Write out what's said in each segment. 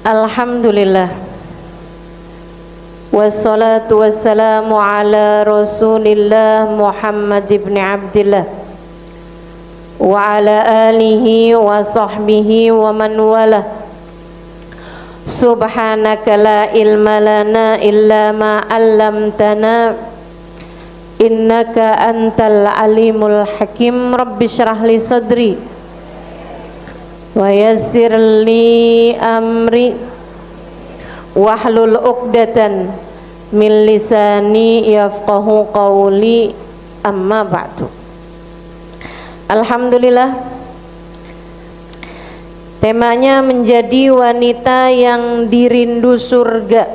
Alhamdulillah, wassalatu wassalamu ala Rasulillah Muhammad ibn Abdillah wa ala alihi wa sahbihi wa man wala. Subhanaka la ilma lana illa ma 'allamtana innaka antal alimul hakim. Rabbi shrah li sadri wa yassir li amri wahlul 'uqdatan min lisani yafqahu qawli, amma ba'du. Alhamdulillah, temanya menjadi wanita yang dirindu surga.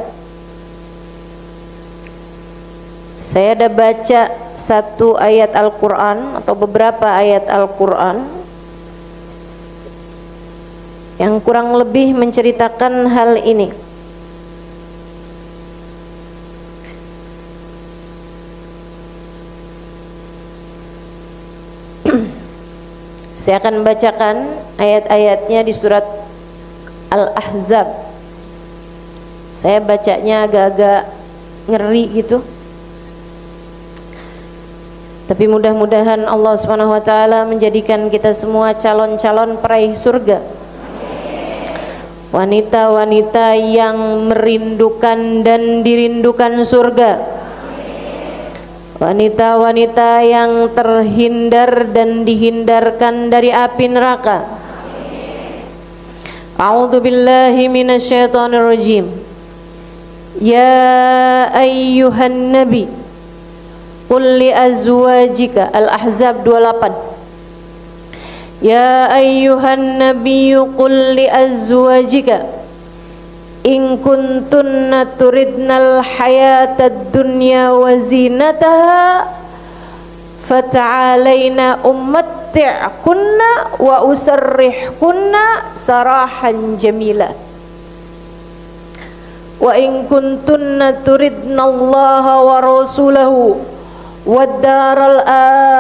Saya ada baca satu ayat Al-Quran atau beberapa ayat Al-Quran yang kurang lebih menceritakan hal ini. Saya akan bacakan ayat-ayatnya di surat Al-Ahzab. Saya bacanya agak-agak ngeri gitu, tapi mudah-mudahan Allah Subhanahu wa taala menjadikan kita semua calon-calon peraih surga. Wanita-wanita yang merindukan dan dirindukan surga. Wanita-wanita yang terhindar dan dihindarkan dari api neraka. A'udzu billahi minasyaitonir rajim. Ya ayyuhan nabi qul li azwajika. Al-Ahzab 28. Ya ayyuhan nabiyyu qul li azwajika in kuntunna turidnal hayatad dunya wa zinataha fata'alaina umatti'kunna wa usarrihkunna sarahan jamila wa in kuntunna turidnallaha wa rasulahu wad daral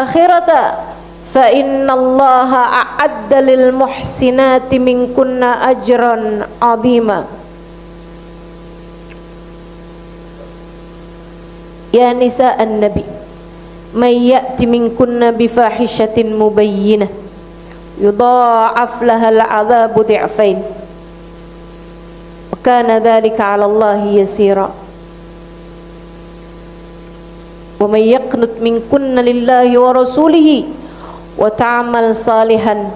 akhirata fa innallaha a'adda lil muhsinati minkunna ajran 'azima. Ya nisa an-nabi may ya'ti minkunna bifahishatin mubayyinah yudha'af laha al-'adzabu dhi'fain wa kana dhalika 'ala Allahi yasira. Wa may yaqnut minkunna lillahi wa rasulihi wa ta'amal salihan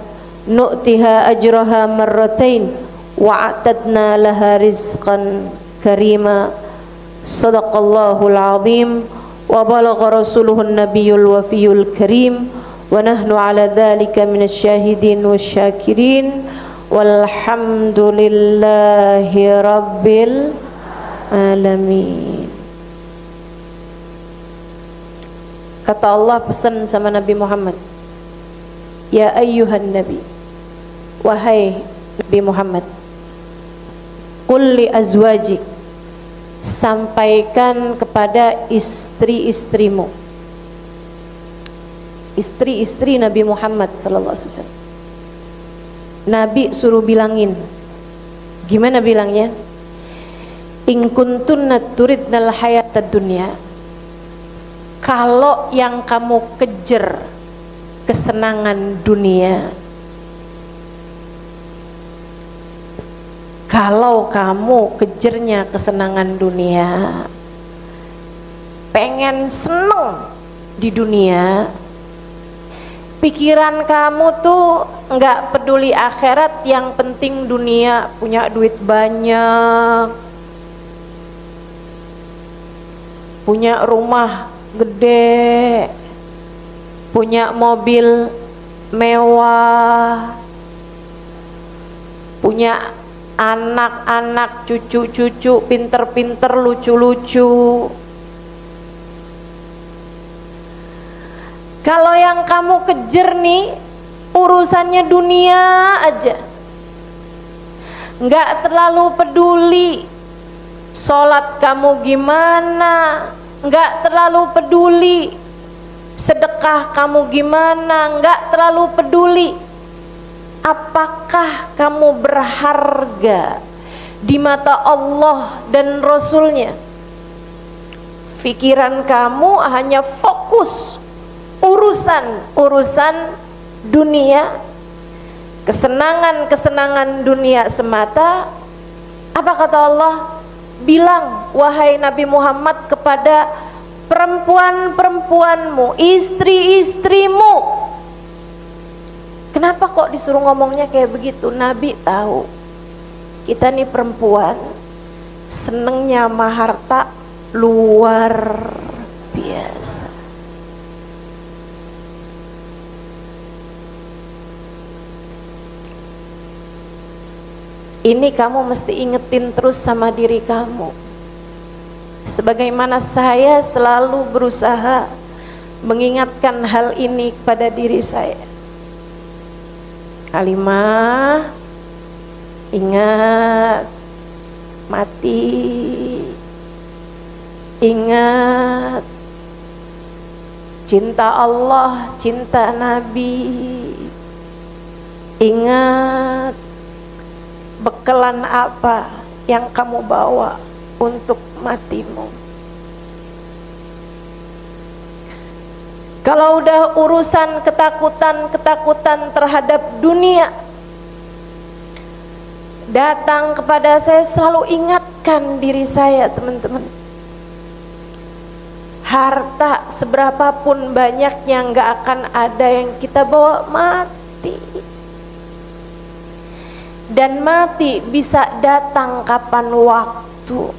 nu'tiha ajraha marratain wa a'tadna laha rizqan karima. Sadaqallahul azim wa balagha rasuluhun nabiyyul wafiyul karim wa nahnu ala dhalika minasyahidin wasyakirin walhamdulillahi rabbil alamin. Kata Allah pesan sama Nabi Muhammad, ya ayyuhan nabi, wahai Nabi Muhammad, qul li azwajik, sampaikan kepada istri-istrimu. Istri-istri Nabi Muhammad sallallahu alaihi wasallam, Nabi suruh bilangin. Gimana bilangnya? In kuntunna turidnal hayatad dunya, kalau yang kamu kejar kesenangan dunia, kalau kamu kejarnya kesenangan dunia, pengen seneng di dunia, pikiran kamu tuh nggak peduli akhirat, yang penting dunia, punya duit banyak, punya rumah gede, punya mobil mewah, punya anak-anak, cucu-cucu pinter-pinter, lucu-lucu. Kalau yang kamu kejar nih urusannya dunia aja, nggak terlalu peduli sholat kamu gimana, nggak terlalu peduli sedekah kamu gimana, nggak terlalu peduli apakah kamu berharga di mata Allah dan Rasulnya. Pikiran kamu hanya fokus urusan dunia, kesenangan dunia semata. Apa kata Allah? Bilang, wahai Nabi Muhammad, kepada perempuan-perempuanmu, istri-istrimu. Kenapa kok disuruh ngomongnya kayak begitu? Nabi tahu kita nih perempuan senengnya sama harta luar biasa. Ini kamu mesti ingetin terus sama diri kamu. Sebagaimana saya selalu berusaha mengingatkan hal ini pada diri saya. Kalimah, ingat mati, ingat cinta Allah, cinta Nabi, ingat bekalan apa yang kamu bawa untuk matimu. Kalau udah urusan ketakutan terhadap dunia datang kepada saya, selalu ingatkan diri saya, teman-teman. Harta seberapapun banyaknya nggak akan ada yang kita bawa mati. Dan mati bisa datang kapan waktu.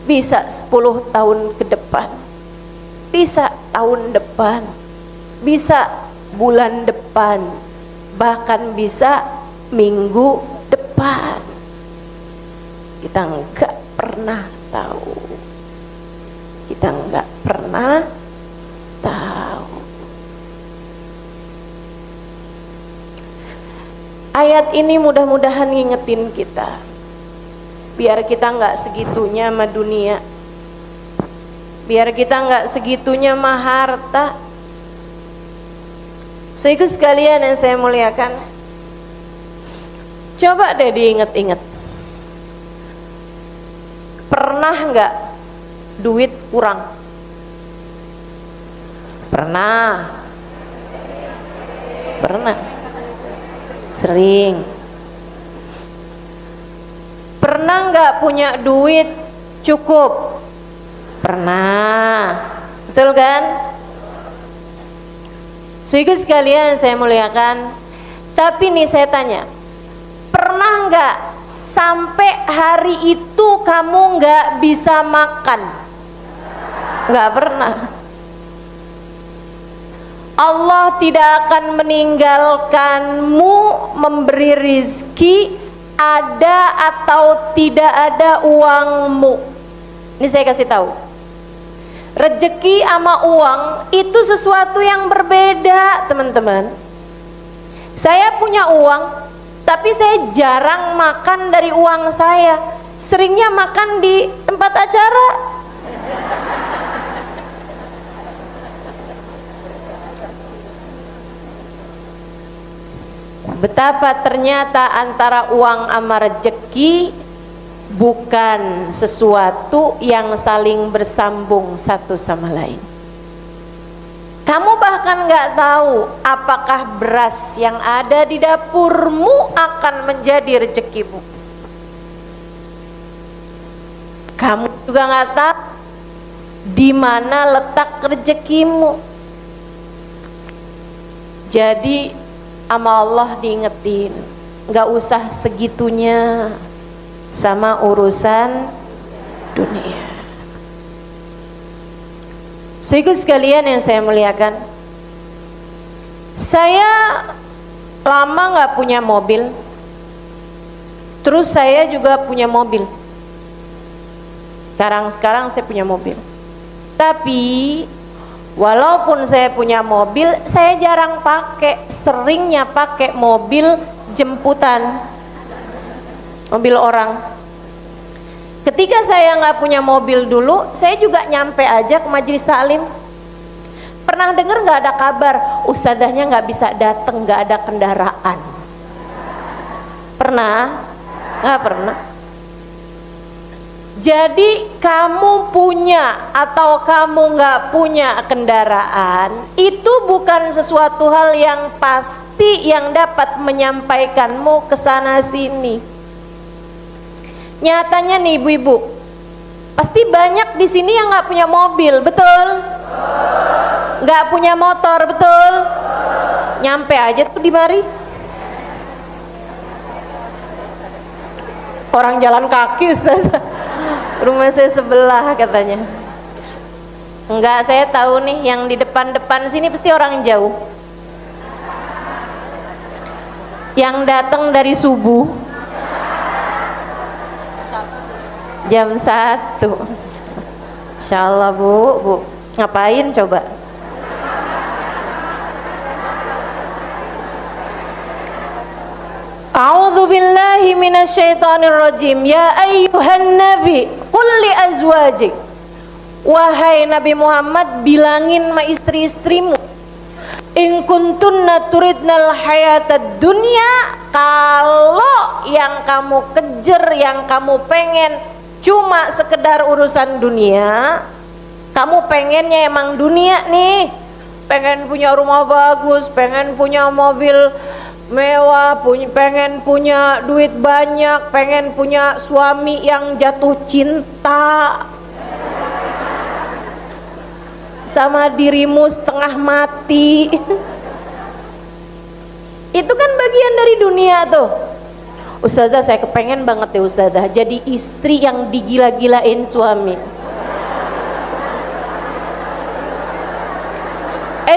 Bisa 10 tahun ke depan, bisa tahun depan, bisa bulan depan, bahkan bisa minggu depan. Kita nggak pernah tahu. Kita nggak pernah tahu. Ayat ini mudah-mudahan ngingetin kita, biar kita nggak segitunya sama dunia, biar kita nggak segitunya sama harta. Saudaraku sekalian yang saya muliakan, coba deh diinget-inget, pernah nggak duit kurang? Pernah. Sering. Pernah nggak punya duit cukup? Pernah. Betul kan? Saudaraku sekalian saya muliakan, tapi nih saya tanya, pernah nggak sampai hari itu kamu nggak bisa makan? Nggak pernah. Allah tidak akan meninggalkanmu memberi rizki ada atau tidak ada uangmu. Ini saya kasih tahu, rezeki sama uang itu sesuatu yang berbeda, teman-teman. Saya punya uang, tapi saya jarang makan dari uang saya. Seringnya makan di tempat acara. Betapa ternyata antara uang sama rezeki bukan sesuatu yang saling bersambung satu sama lain. Kamu bahkan nggak tahu apakah beras yang ada di dapurmu akan menjadi rezekimu. Kamu juga nggak tahu di mana letak rezekimu. Jadi sama Allah diingetin, nggak usah segitunya sama urusan dunia. Saudaraku sekalian yang saya muliakan, saya lama nggak punya mobil, terus saya juga punya mobil. Sekarang saya punya mobil, tapi walaupun saya punya mobil, saya jarang pakai, seringnya pakai mobil jemputan, mobil orang. Ketika saya nggak punya mobil dulu, saya juga nyampe aja ke majelis taklim. Pernah dengar nggak ada kabar ustadzahnya nggak bisa datang, nggak ada kendaraan? Pernah? Nggak pernah. Jadi kamu punya atau kamu nggak punya kendaraan, itu bukan sesuatu hal yang pasti yang dapat menyampaikanmu ke sana sini. Nyatanya nih ibu-ibu, pasti banyak di sini yang nggak punya mobil, betul? Nggak punya motor, betul? Nyampe aja tuh di mari. Orang jalan kaki, Ustaz. Rumah saya sebelah katanya. Enggak, saya tahu nih yang di depan-depan sini pasti orang jauh. Yang datang dari subuh jam 1. Insyaallah Bu. Ngapain coba? A'udzu billahi minasyaitonir rajim. Ya ayyuhan nabi, qul li azwajik. Wahai Nabi Muhammad, bilangin sama istri-istrimu, in kuntunna turidnal hayatad dunya, kalau yang kamu kejar, yang kamu pengen cuma sekedar urusan dunia, kamu pengennya emang dunia nih, pengen punya rumah bagus, pengen punya mobil mewah, pengen punya duit banyak, pengen punya suami yang jatuh cinta sama dirimu setengah mati. Itu kan bagian dari dunia tuh. Ustazah, saya kepengen banget ya Ustazah jadi istri yang digila-gilain suami.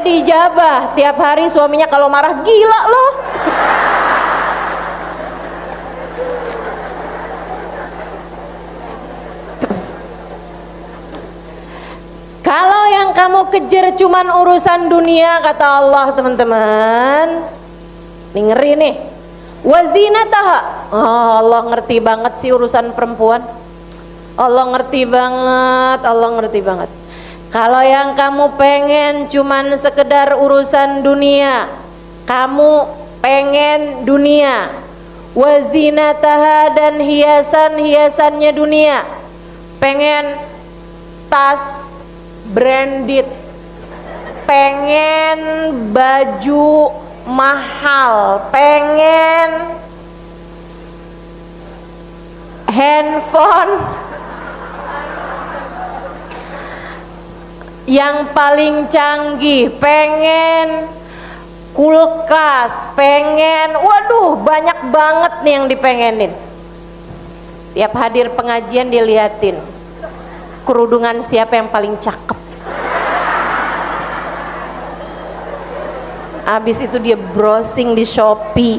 Dijabah tiap hari suaminya kalau marah, gila loh. Kalau yang kamu kejar cuman urusan dunia, kata Allah teman-teman, nih ngeri nih, wazinataha. Allah ngerti banget sih urusan perempuan. Allah ngerti banget. Kalau yang kamu pengen cuman sekedar urusan dunia, kamu pengen dunia, wazinataha, dan hiasan-hiasannya dunia, pengen tas branded, pengen baju mahal, pengen handphone yang paling canggih, pengen kulkas, pengen, waduh banyak banget nih yang dipengenin. Tiap hadir pengajian diliatin kerudungan siapa yang paling cakep. Habis itu dia browsing di Shopee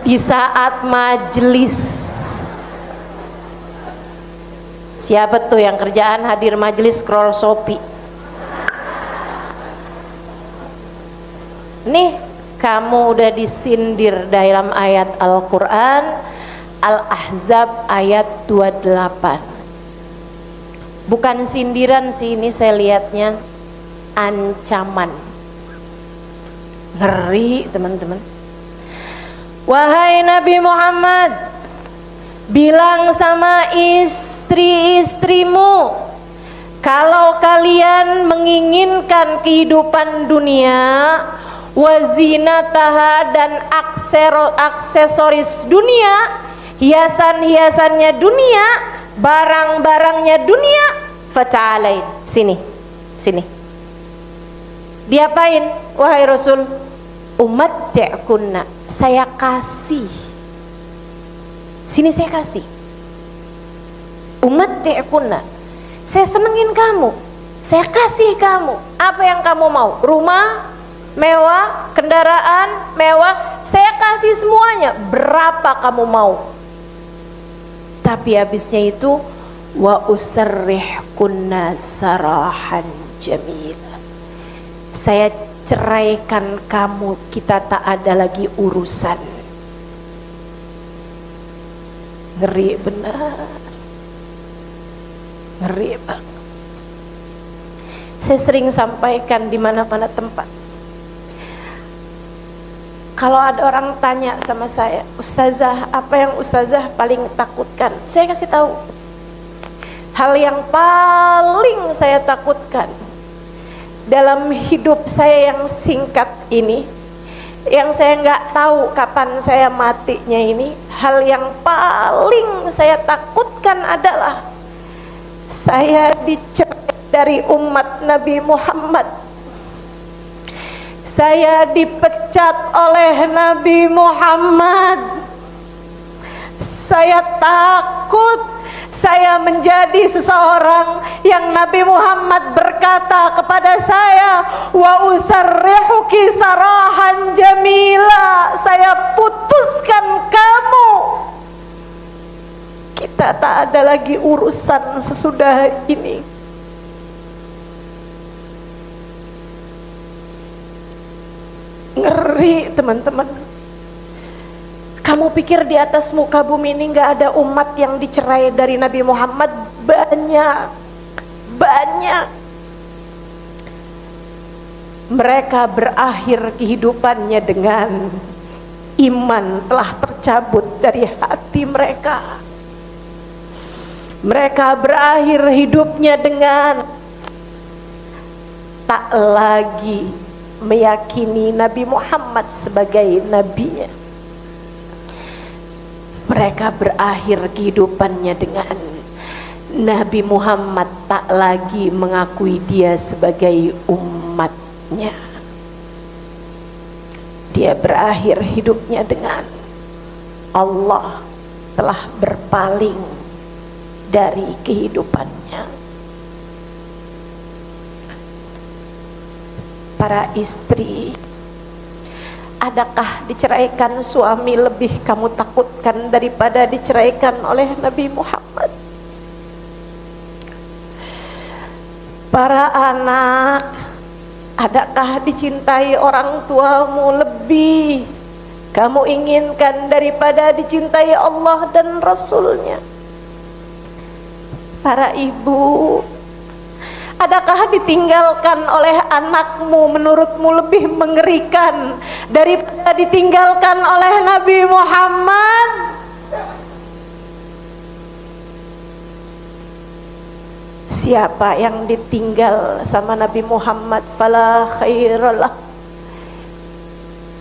di saat majelis. Siapa tuh yang kerjaan hadir majelis scroll Shopee? Nih, kamu udah disindir dalam ayat Al-Quran Al-Ahzab ayat 28. Bukan sindiran sih, ini saya lihatnya ancaman. Ngeri teman-teman. Wahai Nabi Muhammad, bilang sama istri-istrimu, kalau kalian menginginkan kehidupan dunia, wazinataha, dan aksesoris dunia, hiasan-hiasannya dunia, barang-barangnya dunia, fata'alain, sini diapain wahai Rasul? Umatti'kunna, saya kasih, sini saya kasih. Umatti'kunna, saya senengin kamu, saya kasih kamu apa yang kamu mau, rumah mewah, kendaraan mewah, saya kasih semuanya, berapa kamu mau. Tapi habisnya itu wa usarrihkunna sarahan jamila, saya ceraikan kamu, kita tak ada lagi urusan. Ngeri benar, ngeri banget. Saya sering sampaikan di mana-mana tempat, Kalau ada orang tanya sama saya, Ustazah, apa yang Ustazah paling takutkan? Saya kasih tahu. Hal yang paling saya takutkan dalam hidup saya yang singkat ini, yang saya nggak tahu kapan saya matinya ini, hal yang paling saya takutkan adalah saya dicerai dari umat Nabi Muhammad. Saya dipecat oleh Nabi Muhammad. Saya takut saya menjadi seseorang yang Nabi Muhammad berkata kepada saya, wa usarrihuki sarahan jamila, saya putuskan kamu. Kita tak ada lagi urusan sesudah ini. Ngeri teman-teman. Kamu pikir di atas muka bumi ini gak ada umat yang dicerai dari Nabi Muhammad? Banyak. Mereka berakhir kehidupannya dengan iman telah tercabut dari hati mereka. Mereka berakhir hidupnya dengan tak lagi meyakini Nabi Muhammad sebagai nabinya. Mereka berakhir kehidupannya dengan Nabi Muhammad tak lagi mengakui dia sebagai umatnya. Dia berakhir hidupnya dengan Allah telah berpaling dari kehidupannya. Para istri, adakah diceraikan suami lebih kamu takutkan daripada diceraikan oleh Nabi Muhammad? Para anak, adakah dicintai orang tuamu lebih kamu inginkan daripada dicintai Allah dan Rasulnya? Para ibu, adakah ditinggalkan oleh anakmu menurutmu lebih mengerikan daripada ditinggalkan oleh Nabi Muhammad? Siapa yang ditinggal sama Nabi Muhammad, fala khairalah,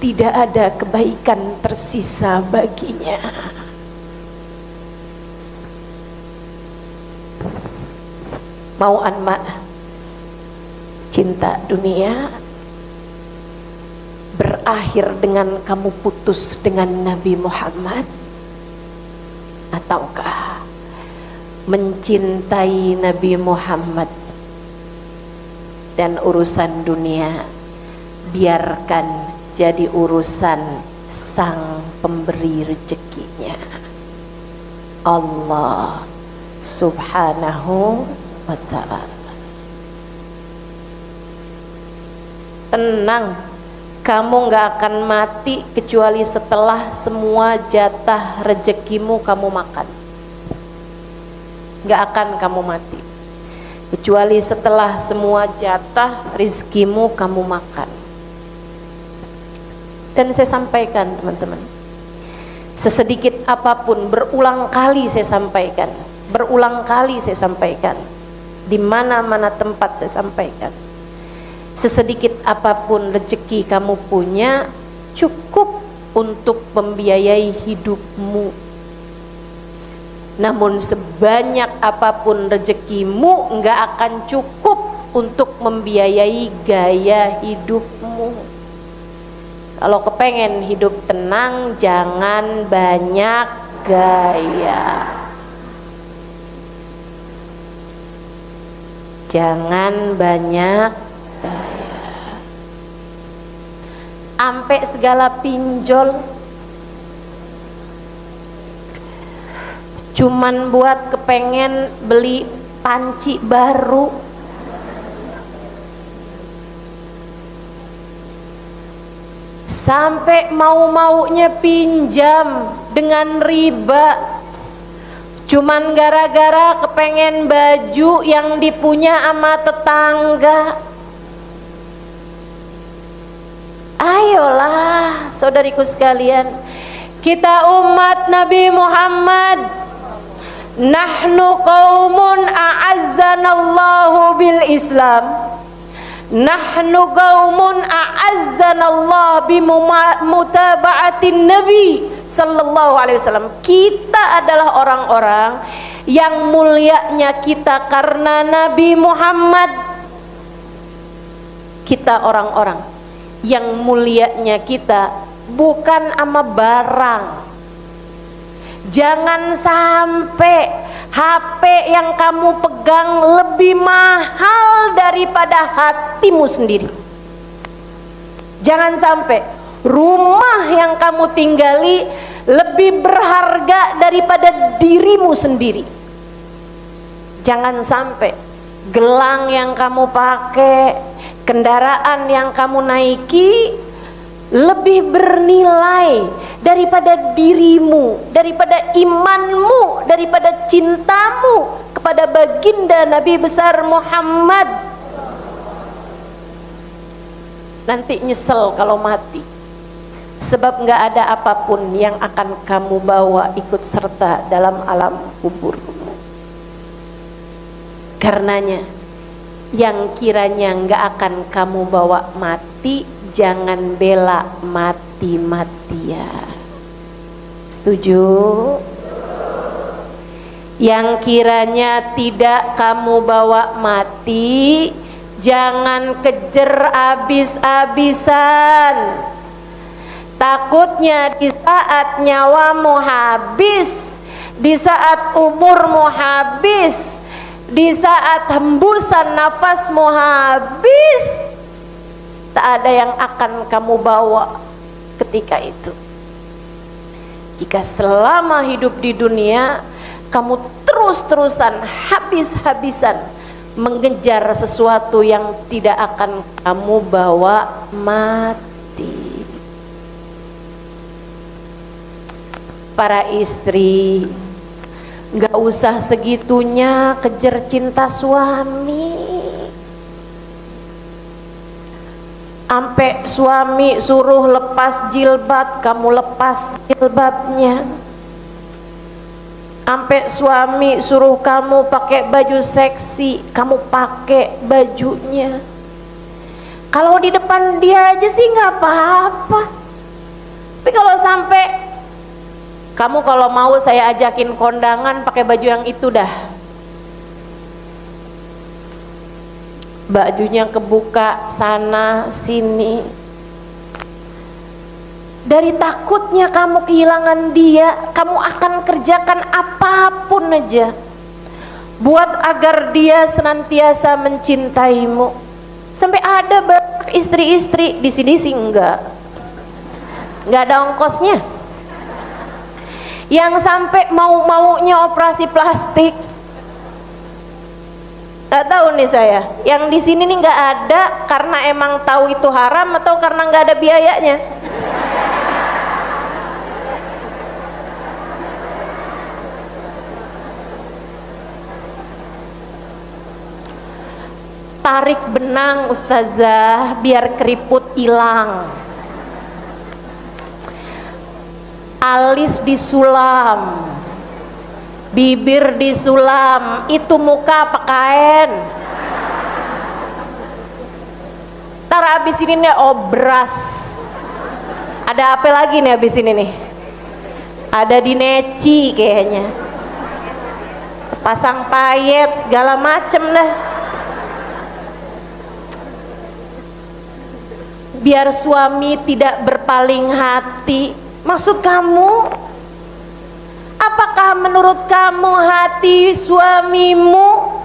tidak ada kebaikan tersisa baginya. Mau anma cinta dunia berakhir dengan kamu putus dengan Nabi Muhammad, ataukah mencintai Nabi Muhammad dan urusan dunia biarkan jadi urusan sang pemberi rezekinya, Allah Subhanahu wa ta'ala. Tenang, kamu gak akan mati kecuali setelah semua jatah rezekimu kamu makan. Gak akan kamu mati kecuali setelah semua jatah rezekimu kamu makan. Dan saya sampaikan teman-teman, sesedikit apapun, berulang kali saya sampaikan, di mana-mana tempat saya sampaikan, sesedikit apapun rezeki kamu punya cukup untuk membiayai hidupmu. Namun sebanyak apapun rezekimu enggak akan cukup untuk membiayai gaya hidupmu. Kalau kepengen hidup tenang, jangan banyak gaya. Jangan banyak gaya. Ampe segala pinjol cuman buat kepengen beli panci baru. Sampai mau-maunya pinjam dengan riba cuman gara-gara kepengen baju yang dipunya sama tetangga. Ayolah saudariku sekalian, kita umat Nabi Muhammad, nahnu qaumun a'azzanallahu bil Islam, nahnu qaumun a'azzanallahu bimutaba'atin Nabi sallallahu alaihi wasallam. Kita adalah orang-orang yang mulianya kita karena Nabi Muhammad. Kita orang-orang yang mulianya kita bukan ama barang. Jangan sampai HP yang kamu pegang lebih mahal daripada hatimu sendiri. Jangan sampai rumah yang kamu tinggali lebih berharga daripada dirimu sendiri. Jangan sampai gelang yang kamu pakai, kendaraan yang kamu naiki lebih bernilai daripada dirimu, daripada imanmu, daripada cintamu kepada baginda Nabi besar Muhammad. Nanti nyesel kalau mati, sebab nggak ada apapun yang akan kamu bawa ikut serta dalam alam kuburmu. Karenanya, yang kiranya nggak akan kamu bawa mati, jangan bela mati-matian. Setuju? Yang kiranya tidak kamu bawa mati, jangan kejar habis-habisan. Takutnya di saat nyawamu habis, di saat umurmu habis, di saat hembusan nafasmu habis, tak ada yang akan kamu bawa ketika itu. Jika selama hidup di dunia kamu terus-terusan habis-habisan mengejar sesuatu yang tidak akan kamu bawa mati. Para istri, nggak usah segitunya kejar cinta suami. Sampai suami suruh lepas jilbab, kamu lepas jilbabnya. Sampai suami suruh kamu pakai baju seksi, kamu pakai bajunya. Kalau di depan dia aja sih nggak apa-apa. Tapi kalau sampai kamu, kalau mau saya ajakin kondangan pakai baju yang itu dah, bajunya kebuka sana sini. Dari takutnya kamu kehilangan dia, kamu akan kerjakan apapun aja buat agar dia senantiasa mencintaimu. Sampai ada banyak istri-istri, di sini sih nggak ada ongkosnya, yang sampai mau-maunya operasi plastik. Gak tahu nih saya, yang di sini nih nggak ada karena emang tahu itu haram atau karena nggak ada biayanya. Tarik benang ustazah biar keriput hilang. Alis disulam, bibir disulam, itu muka apa kain? Ntar abis ini nih obras. Ada apa lagi nih abis ini nih? Ada di neci kayaknya, pasang payet segala macem dah. Biar suami tidak berpaling hati. Maksud kamu, apakah menurut kamu hati suamimu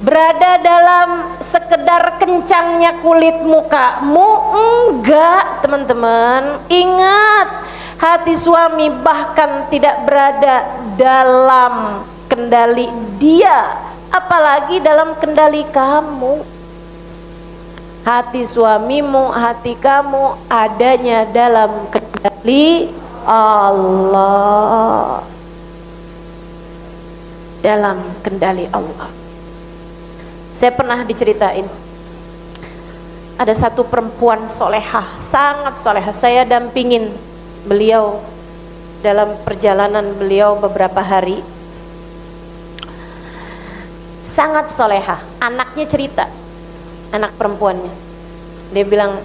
berada dalam sekedar kencangnya kulit mukamu? Enggak, teman-teman. Ingat, hati suami bahkan tidak berada dalam kendali dia, apalagi dalam kendali kamu. Hati suamimu, hati kamu adanya dalam kendali Allah. Dalam kendali Allah. Saya pernah diceritain, ada satu perempuan solehah, sangat solehah. Saya dampingin beliau dalam perjalanan beliau beberapa hari. Sangat solehah. Anaknya cerita, anak perempuannya, dia bilang,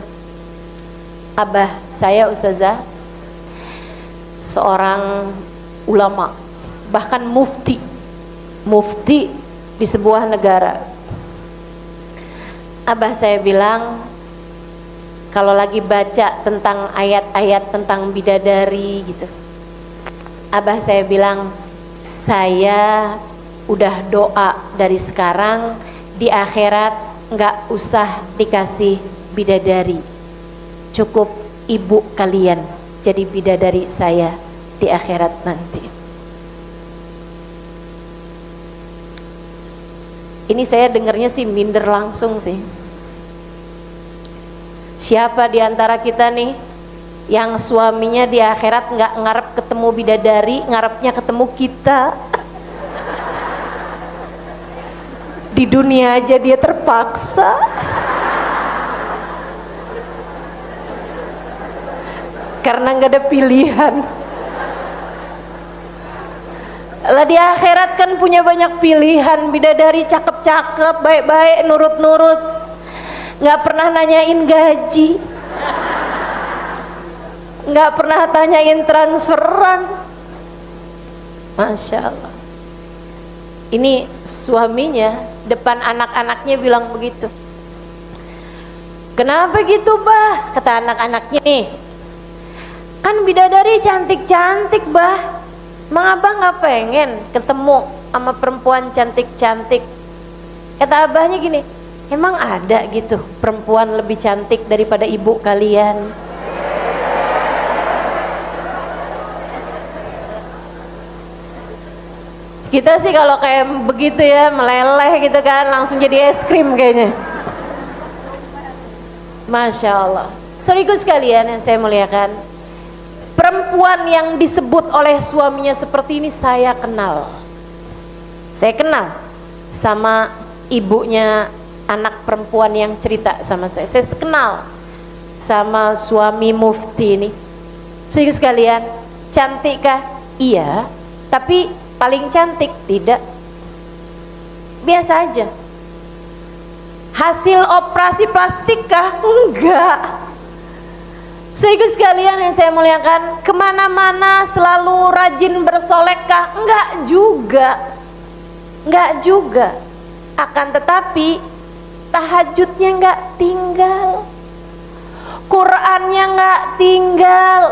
abah saya ustazah seorang ulama, bahkan mufti di sebuah negara. Abah saya bilang, kalau lagi baca tentang ayat-ayat tentang bidadari gitu, abah saya bilang, saya udah doa dari sekarang, di akhirat nggak usah dikasih bidadari, cukup ibu kalian jadi bidadari saya di akhirat nanti. Ini saya dengarnya sih minder langsung sih. Siapa di antara kita nih yang suaminya di akhirat nggak ngarep ketemu bidadari, ngarepnya ketemu kita? Di dunia aja dia terpaksa. Karena nggak ada pilihan. Lah di akhirat kan punya banyak pilihan, bidadari cakep-cakep, baik-baik, nurut-nurut, nggak pernah nanyain gaji, nggak pernah tanyain transferan. Masya Allah. Ini suaminya depan anak-anaknya bilang begitu. Kenapa gitu bah? Kata anak-anaknya nih, kan bidadari cantik-cantik bah, emang abah nggak pengen ketemu sama perempuan cantik-cantik? Kata abahnya gini, emang ada gitu perempuan lebih cantik daripada ibu kalian? Kita sih kalau kayak begitu ya, meleleh gitu kan, langsung jadi es krim kayaknya. Masya Allah. Saudaraku sekalian yang saya muliakan, perempuan yang disebut oleh suaminya seperti ini saya kenal. Saya kenal sama ibunya anak perempuan yang cerita sama saya. Saya kenal sama suami mufti ini. Saudaraku sekalian, cantikkah? Iya, tapi paling cantik tidak. Biasa aja. Hasil operasi plastik kah? Enggak. Saudara sekalian yang saya muliakan, kemana-mana selalu rajin bersolek kah? Enggak juga. Enggak juga. Akan tetapi tahajudnya enggak tinggal, Qurannya enggak tinggal,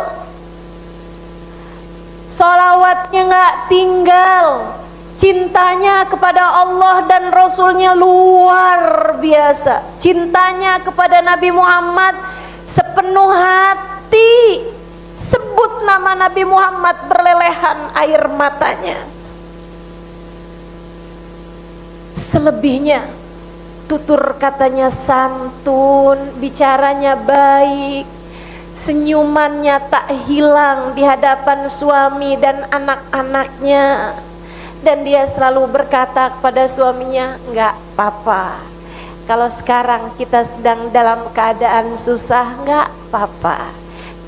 sholawatnya enggak tinggal, cintanya kepada Allah dan Rasulnya luar biasa, cintanya kepada Nabi Muhammad sepenuh hati. Sebut nama Nabi Muhammad berlelehan air matanya. Selebihnya tutur katanya santun, bicaranya baik, senyumannya tak hilang di hadapan suami dan anak-anaknya. Dan dia selalu berkata kepada suaminya, enggak apa-apa, kalau sekarang kita sedang dalam keadaan susah, enggak apa-apa,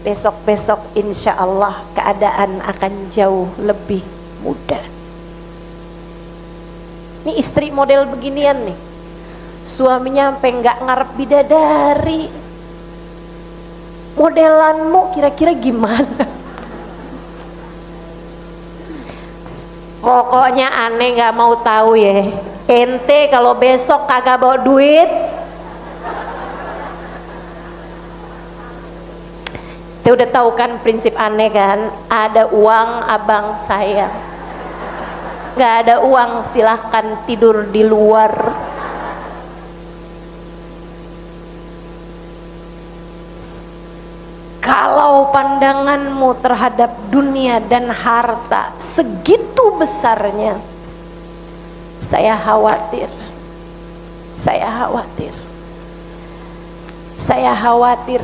besok-besok insya Allah keadaan akan jauh lebih mudah. Ini istri model beginian nih, suaminya sampai enggak ngarep bidadari. Modelanmu kira-kira gimana? Pokoknya aneh gak mau tahu ya. Ente kalau besok kagak bawa duit, Ente udah tahu kan prinsip aneh kan? Ada uang abang saya, gak ada uang silahkan tidur di luar. Kalau pandanganmu terhadap dunia dan harta segitu besarnya, saya khawatir, saya khawatir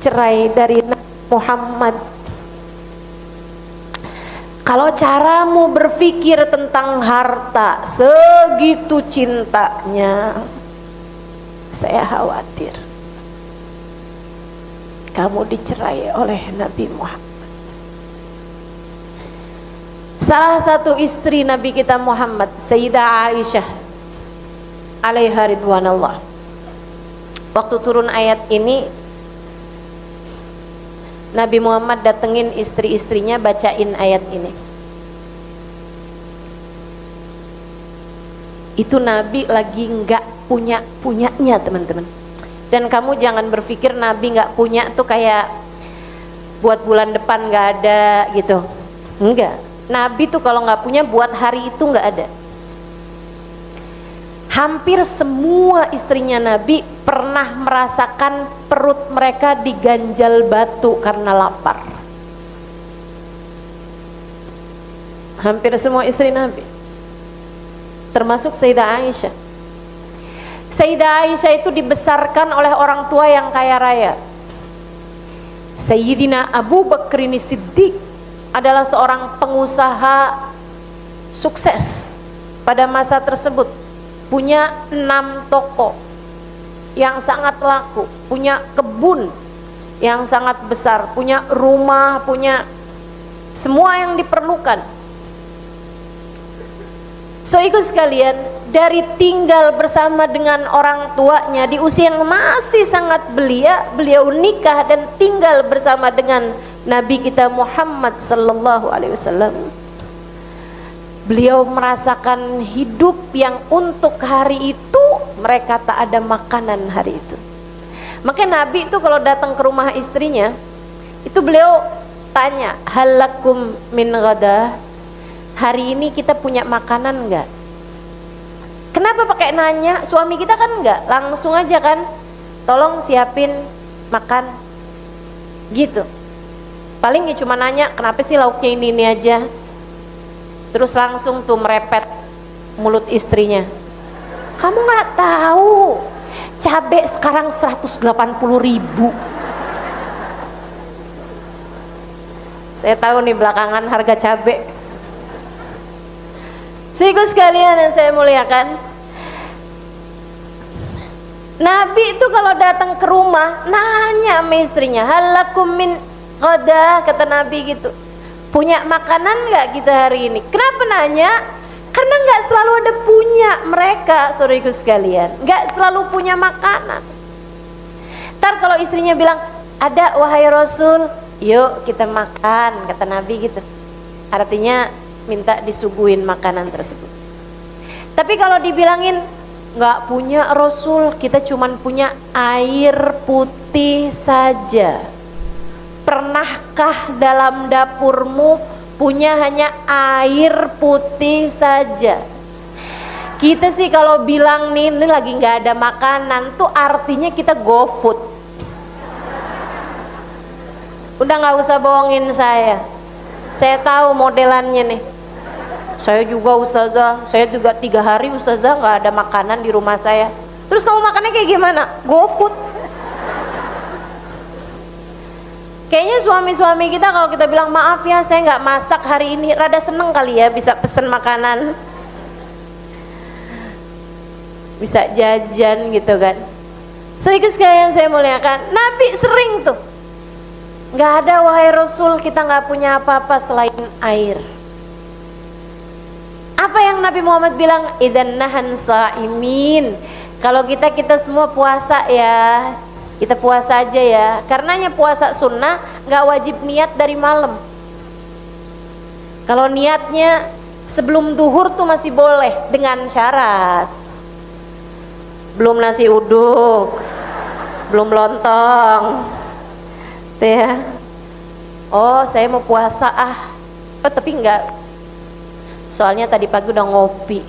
cerai dari Nabi Muhammad. Kalau caramu berpikir tentang harta segitu cintanya, saya khawatir. kamu dicerai oleh Nabi Muhammad. Salah satu istri Nabi kita Muhammad, Sayyidah Aisyah alaiha ridwanallah, waktu turun ayat ini Nabi Muhammad datengin istri-istrinya, bacain ayat ini. Itu Nabi lagi nggak punyanya teman-teman. Dan kamu jangan berpikir Nabi nggak punya tuh kayak buat bulan depan nggak ada gitu. Enggak. Nabi tuh kalau nggak punya buat hari itu nggak ada. Hampir semua istrinya Nabi pernah merasakan perut mereka diganjal batu karena lapar. Hampir semua istri Nabi, termasuk Sayyidah Aisyah. Sayyidah Aisyah itu dibesarkan oleh orang tua yang kaya raya. Sayyidina Abu Bakrin Siddiq adalah seorang pengusaha sukses pada masa tersebut, punya 6 toko yang sangat laku, punya kebun yang sangat besar, punya rumah, punya semua yang diperlukan. So ikut sekalian, dari tinggal bersama dengan orang tuanya di usia yang masih sangat belia, beliau nikah dan tinggal bersama dengan Nabi kita Muhammad sallallahu alaihi wasallam. Beliau merasakan hidup yang untuk hari itu mereka tak ada makanan hari itu. Makanya Nabi itu kalau datang ke rumah istrinya, itu beliau tanya, halakum min ghada, hari ini kita punya makanan enggak? Kenapa pakai nanya? Suami kita kan enggak, langsung aja kan, tolong siapin makan gitu. Paling ya cuma nanya, kenapa sih lauknya ini aja? Terus langsung tuh merepet mulut istrinya. Kamu nggak tahu, cabai sekarang 180.000. Saya tahu nih belakangan harga cabai. Saudara sekalian yang saya muliakan, Nabi itu kalau datang ke rumah nanya sama istrinya, halakum min ghada, kata Nabi gitu. Punya makanan nggak kita hari ini? Kenapa nanya? Karena nggak selalu ada punya mereka, saudaraku sekalian. Nggak selalu punya makanan. Ntar kalau istrinya bilang, ada wahai Rasul, yuk kita makan, kata Nabi gitu. Artinya minta disuguhin makanan tersebut. Tapi kalau dibilangin, nggak punya Rasul, kita cuman punya air putih saja. Pernahkah dalam dapurmu punya hanya air putih saja? Kita sih kalau bilang nih, ini lagi nggak ada makanan, tuh artinya kita GoFood. Udah nggak usah bohongin saya tahu modelannya nih. Saya juga ustazah, saya juga 3 hari ustazah nggak ada makanan di rumah saya. Terus kamu makannya kayak gimana? GoFood. Kayaknya suami-suami kita kalau kita bilang maaf ya saya nggak masak hari ini, rada seneng kali ya bisa pesen makanan, bisa jajan gitu kan. Sedikit sekalian saya muliakan, Nabi sering tuh, nggak ada wahai Rasul, kita nggak punya apa-apa selain air. Apa yang Nabi Muhammad bilang? Idan nahan sa'imin, kalau kita semua puasa ya, kita puasa aja ya, karenanya puasa sunnah nggak wajib niat dari malam. Kalau niatnya sebelum duhur tuh masih boleh dengan syarat belum nasi uduk, belum lontong tuh ya. Oh saya mau puasa oh tapi enggak, soalnya tadi pagi udah ngopi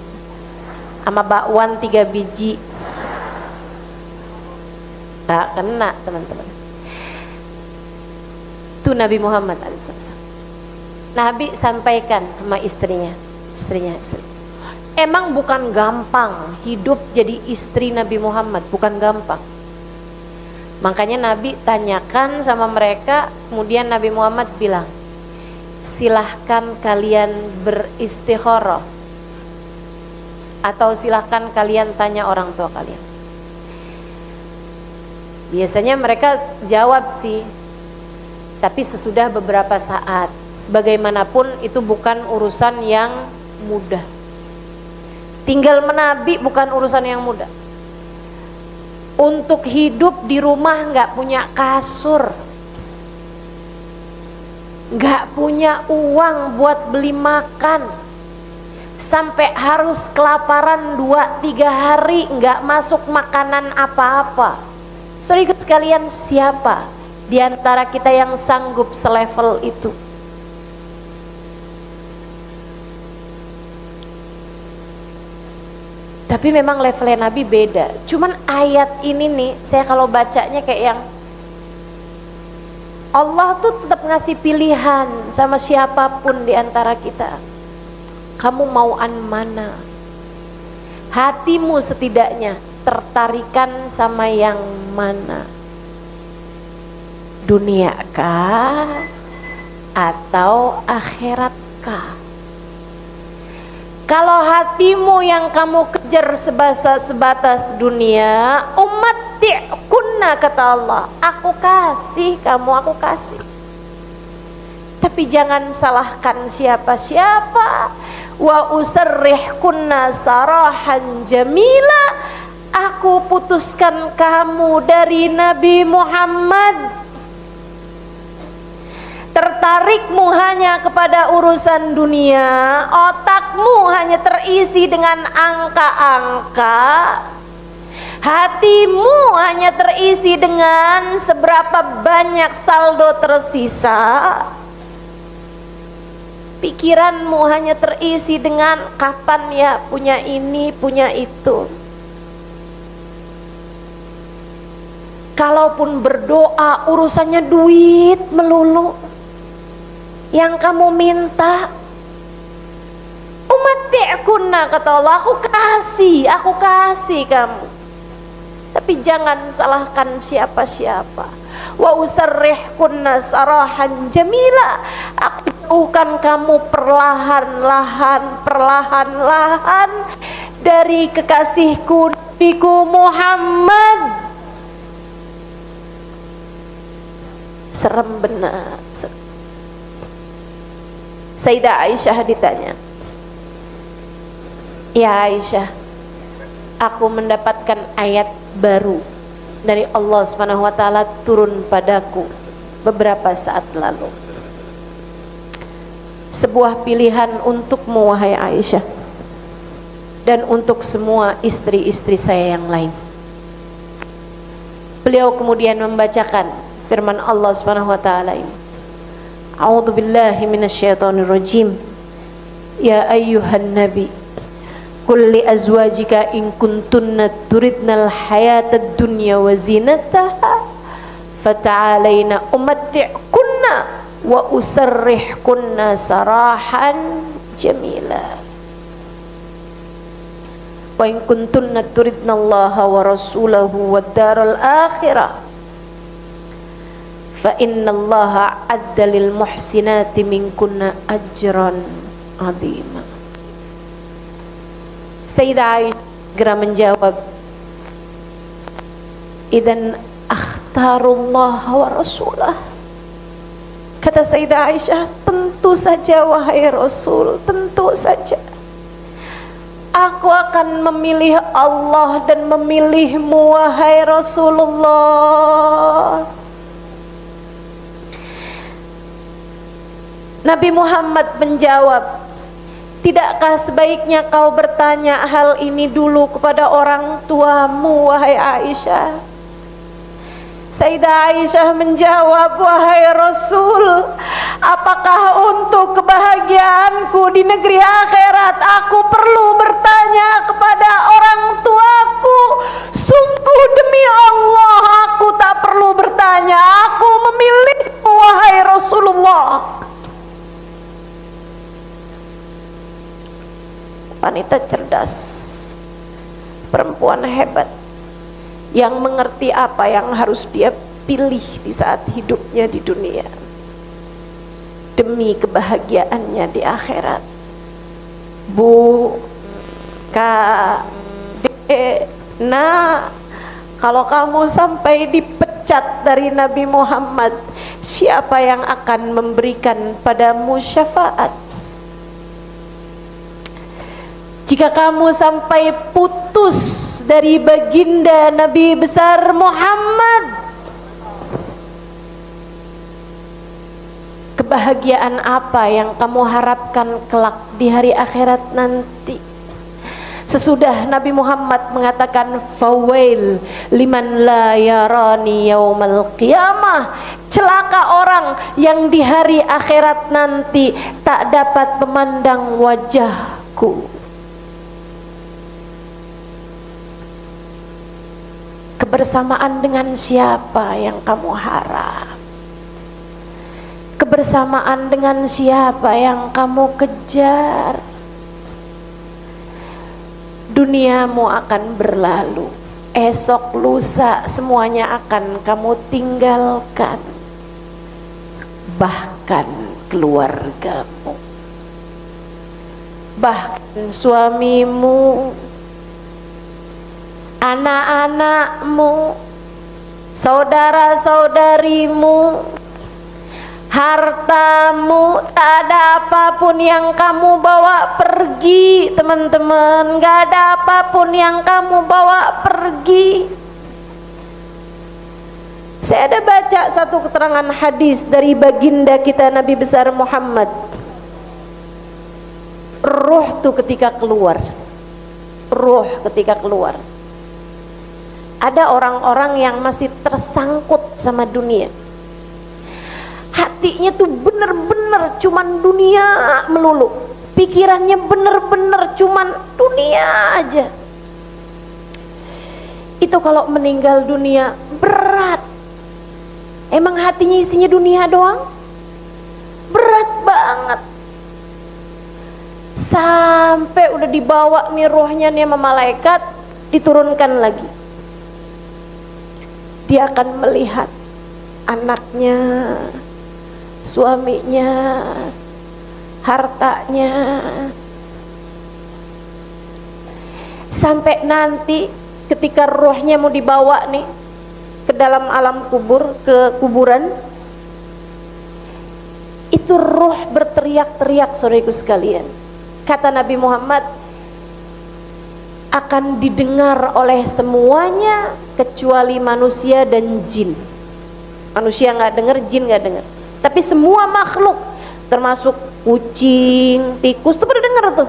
sama bakwan 3 biji. Tak kena teman-teman. Itu Nabi Muhammad SAW. Nabi sampaikan sama istrinya. Emang bukan gampang hidup jadi istri Nabi Muhammad, bukan gampang. Makanya Nabi tanyakan sama mereka, kemudian Nabi Muhammad bilang, silahkan kalian beristikharah, atau silahkan kalian tanya orang tua kalian. Biasanya mereka jawab sih, Tapi sesudah beberapa saat, bagaimanapun itu bukan urusan yang mudah. Tinggal menabi bukan urusan yang mudah. Untuk hidup di rumah nggak punya kasur, nggak punya uang buat beli makan, sampai harus kelaparan 2-3 hari nggak masuk makanan apa-apa. Saudara sekalian, siapa di antara kita yang sanggup selevel itu? Tapi memang levelnya Nabi beda. Cuman ayat ini nih, saya kalau bacanya kayak yang Allah tuh tetap ngasih pilihan sama siapapun di antara kita. Kamu mauan mana? Hatimu setidaknya tertarikan sama yang mana? Dunia kah atau akhirat kah? Kalau hatimu yang kamu kejar sebatas dunia, umatti'kunna, kata Allah, aku kasih kamu, aku kasih. Tapi jangan salahkan siapa-siapa. Wa usarrihkunna sarahan jamila, aku putuskan kamu dari Nabi Muhammad. Tertarikmu hanya kepada urusan dunia, otakmu hanya terisi dengan angka-angka, hatimu hanya terisi dengan seberapa banyak saldo tersisa, pikiranmu hanya terisi dengan kapan ya punya ini, punya itu. Kalaupun berdoa urusannya duit melulu, yang kamu minta, umatti'kunna, kata Allah, aku kasih kamu. Tapi jangan salahkan siapa-siapa. Wa usarrihkunna sarahan jamila, aku jauhkan kamu perlahan-lahan dari kekasihku, Nabiku Muhammad. Serem benar. Sayyidah Aisyah ditanya, ya Aisyah, aku mendapatkan ayat baru dari Allah Subhanahu wa taala turun padaku beberapa saat lalu. Sebuah pilihan untukmu wahai Aisyah, dan untuk semua istri-istri saya yang lain. Beliau kemudian membacakan firman Allah Subhanahu wa taala ini. A'udzu billahi minasyaitonir rajim. Ya ayyuhan nabi, qul li azwajika in kuntunna turidnal hayatad dunya wa zinataha fata'alaina umatti'kunna wa usarrihkunna sarahan jamila. Wa in kuntunna turidnallaha wa rasulahu wad daral akhirah fa innallaha adda lil muhsinati minkunna ajran azima. Sayyidah Aisyah segera menjawab, idan akhtarullah wa rasulah. Kata Sayyidah Aisyah, tentu saja wahai Rasul, tentu saja aku akan memilih Allah dan memilihmu wahai Rasulullah. Nabi Muhammad menjawab, tidakkah sebaiknya kau bertanya hal ini dulu kepada orang tuamu wahai Aisyah? Sayyidah Aisyah menjawab, wahai Rasul, apakah untuk kebahagiaanku di negeri akhirat aku perlu bertanya kepada orang tuaku? Sungguh demi Allah, aku tak perlu bertanya, aku memilihmu wahai Rasulullah. Wanita cerdas, perempuan hebat, yang mengerti apa yang harus dia pilih di saat hidupnya di dunia demi kebahagiaannya di akhirat. Bu, Kak, Dek, nah, kalau kamu sampai dipecat dari Nabi Muhammad, siapa yang akan memberikan padamu syafaat? Jika kamu sampai putus dari baginda Nabi besar Muhammad, kebahagiaan apa yang kamu harapkan kelak di hari akhirat nanti? Sesudah Nabi Muhammad mengatakan fawail liman la yarani yaumal qiyamah, celaka orang yang di hari akhirat nanti tak dapat memandang wajahku. Kebersamaan dengan siapa yang kamu harap? Kebersamaan dengan siapa yang kamu kejar? Duniamu akan berlalu, esok lusa semuanya akan kamu tinggalkan, bahkan keluargamu, bahkan suamimu, anak-anakmu, saudara-saudarimu, hartamu. Tak ada apapun yang kamu bawa pergi, teman-teman. Gak ada apapun yang kamu bawa pergi. Saya ada baca satu keterangan hadis dari baginda kita Nabi besar Muhammad. Ruh tuh ketika keluar, ada orang-orang yang masih tersangkut sama dunia. Hatinya tuh bener-bener cuman dunia melulu, pikirannya bener-bener cuman dunia aja. Itu kalau meninggal dunia berat. Emang hatinya isinya dunia doang? Berat banget. Sampai udah dibawa nih rohnya nih sama malaikat, diturunkan lagi. Dia akan melihat anaknya, suaminya, hartanya. Sampai nanti ketika rohnya mau dibawa nih ke dalam alam kubur, ke kuburan, itu roh berteriak-teriak, saudaraku sekalian. Kata Nabi Muhammad, akan didengar oleh semuanya kecuali manusia dan jin. Manusia nggak dengar, jin nggak dengar. Tapi semua makhluk, termasuk kucing, tikus, tuh pada dengar tuh.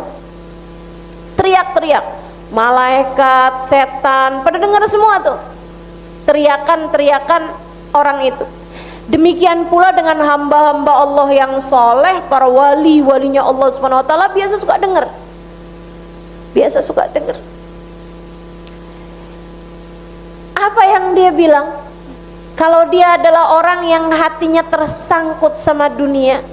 Teriak-teriak, malaikat, setan, pada dengar semua tuh. Teriakan-teriakan orang itu. Demikian pula dengan hamba-hamba Allah yang soleh, para wali-walinya Allah Subhanahu Wa Taala biasa suka dengar. Biasa suka dengar. Apa yang dia bilang? Kalau dia adalah orang yang hatinya tersangkut sama dunia,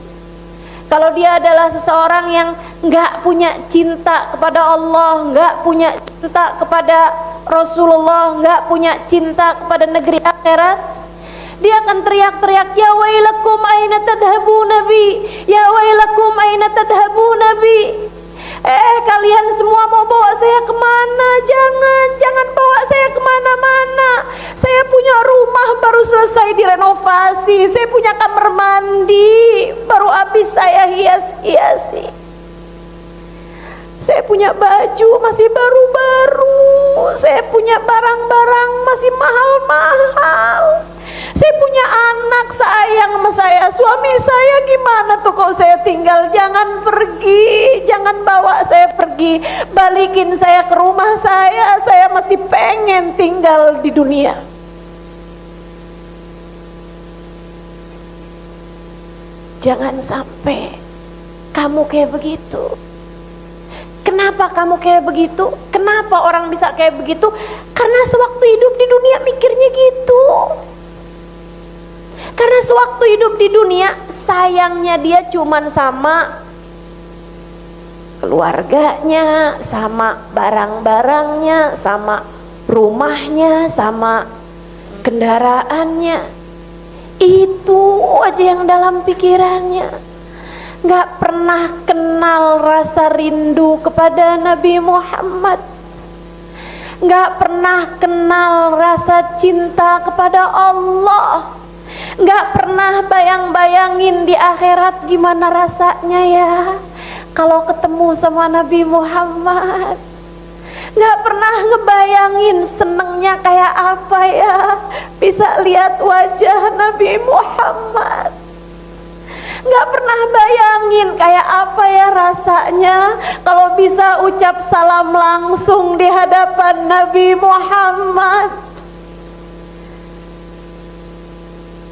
kalau dia adalah seseorang yang nggak punya cinta kepada Allah, nggak punya cinta kepada Rasulullah, nggak punya cinta kepada negeri akhirat, dia akan teriak-teriak, ya wailakum aina tadhabu nabi, ya wailakum aina tadhabu nabi. Kalian semua mau bawa saya kemana? Jangan bawa saya kemana-mana. Saya punya rumah baru selesai direnovasi, saya punya kamar mandi baru habis saya hias-hiasi, saya punya baju masih baru-baru, saya punya barang-barang masih mahal-mahal, saya punya anak sayang sama saya, suami saya gimana tuh kalau saya tinggal? Jangan pergi, jangan bawa saya pergi, balikin saya ke rumah saya masih pengen tinggal di dunia. Jangan sampai kamu kayak begitu. Kenapa kamu kayak begitu? Kenapa orang bisa kayak begitu? Karena sewaktu hidup di dunia mikirnya gitu. Karena sewaktu hidup di dunia sayangnya dia cuman sama keluarganya, sama barang-barangnya, sama rumahnya, sama kendaraannya. Itu aja yang dalam pikirannya. Gak pernah kenal rasa rindu kepada Nabi Muhammad, gak pernah kenal rasa cinta kepada Allah, Nggak pernah bayang-bayangin di akhirat gimana rasanya ya kalau ketemu sama Nabi Muhammad. Nggak pernah ngebayangin senengnya kayak apa ya bisa lihat wajah Nabi Muhammad. Nggak pernah bayangin kayak apa ya rasanya kalau bisa ucap salam langsung di hadapan Nabi Muhammad.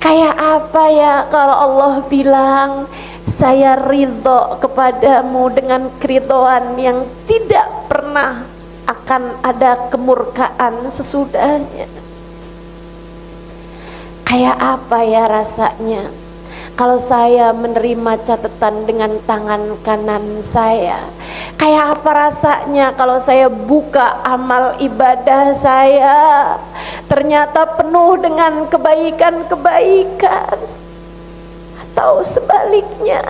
Kayak apa ya kalau Allah bilang, saya ridho kepadamu dengan keridhoan yang tidak pernah akan ada kemurkaan sesudahnya. Kayak apa ya rasanya kalau saya menerima catatan dengan tangan kanan saya? Kayak apa rasanya kalau saya buka amal ibadah saya, ternyata penuh dengan kebaikan-kebaikan? Atau sebaliknya,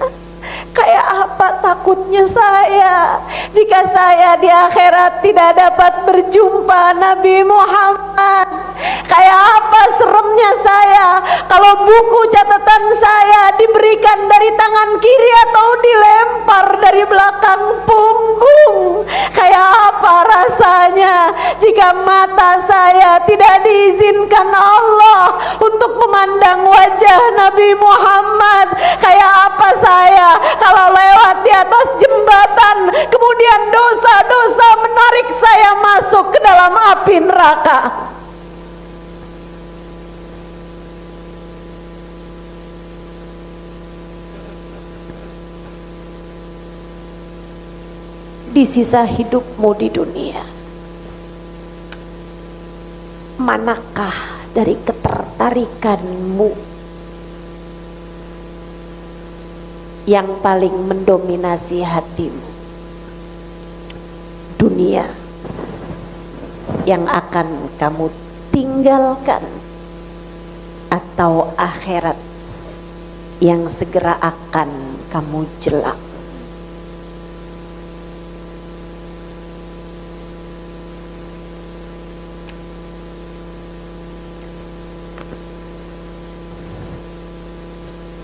kayak apa takutnya saya jika saya di akhirat tidak dapat berjumpa Nabi Muhammad? Kayak apa seremnya saya kalau buku catatan saya diberikan dari tangan kiri atau dilempar dari belakang punggung? Kayak apa rasanya jika mata saya tidak diizinkan Allah untuk memandang wajah Nabi Muhammad? Kayak apa saya kalau lewat di atas jembatan kemudian dosa-dosa menarik saya masuk ke dalam api neraka? Di sisa hidupmu di dunia, manakah dari ketertarikanmu yang paling mendominasi hatimu? Dunia yang akan kamu tinggalkan atau akhirat yang segera akan kamu jelak?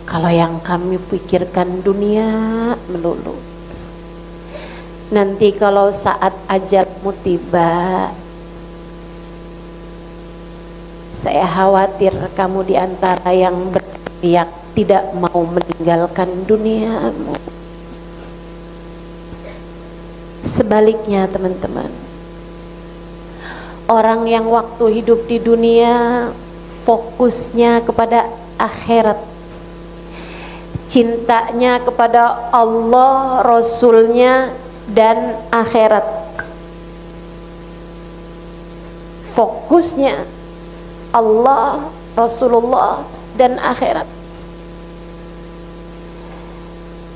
Kalau yang kami pikirkan dunia melulu, nanti kalau saat ajalmu tiba, saya khawatir kamu di antara yang berteriak tidak mau meninggalkan duniamu. Sebaliknya teman-teman, orang yang waktu hidup di dunia fokusnya kepada akhirat, cintanya kepada Allah, Rasulnya, dan akhirat. Fokusnya Allah, Rasulullah, dan akhirat.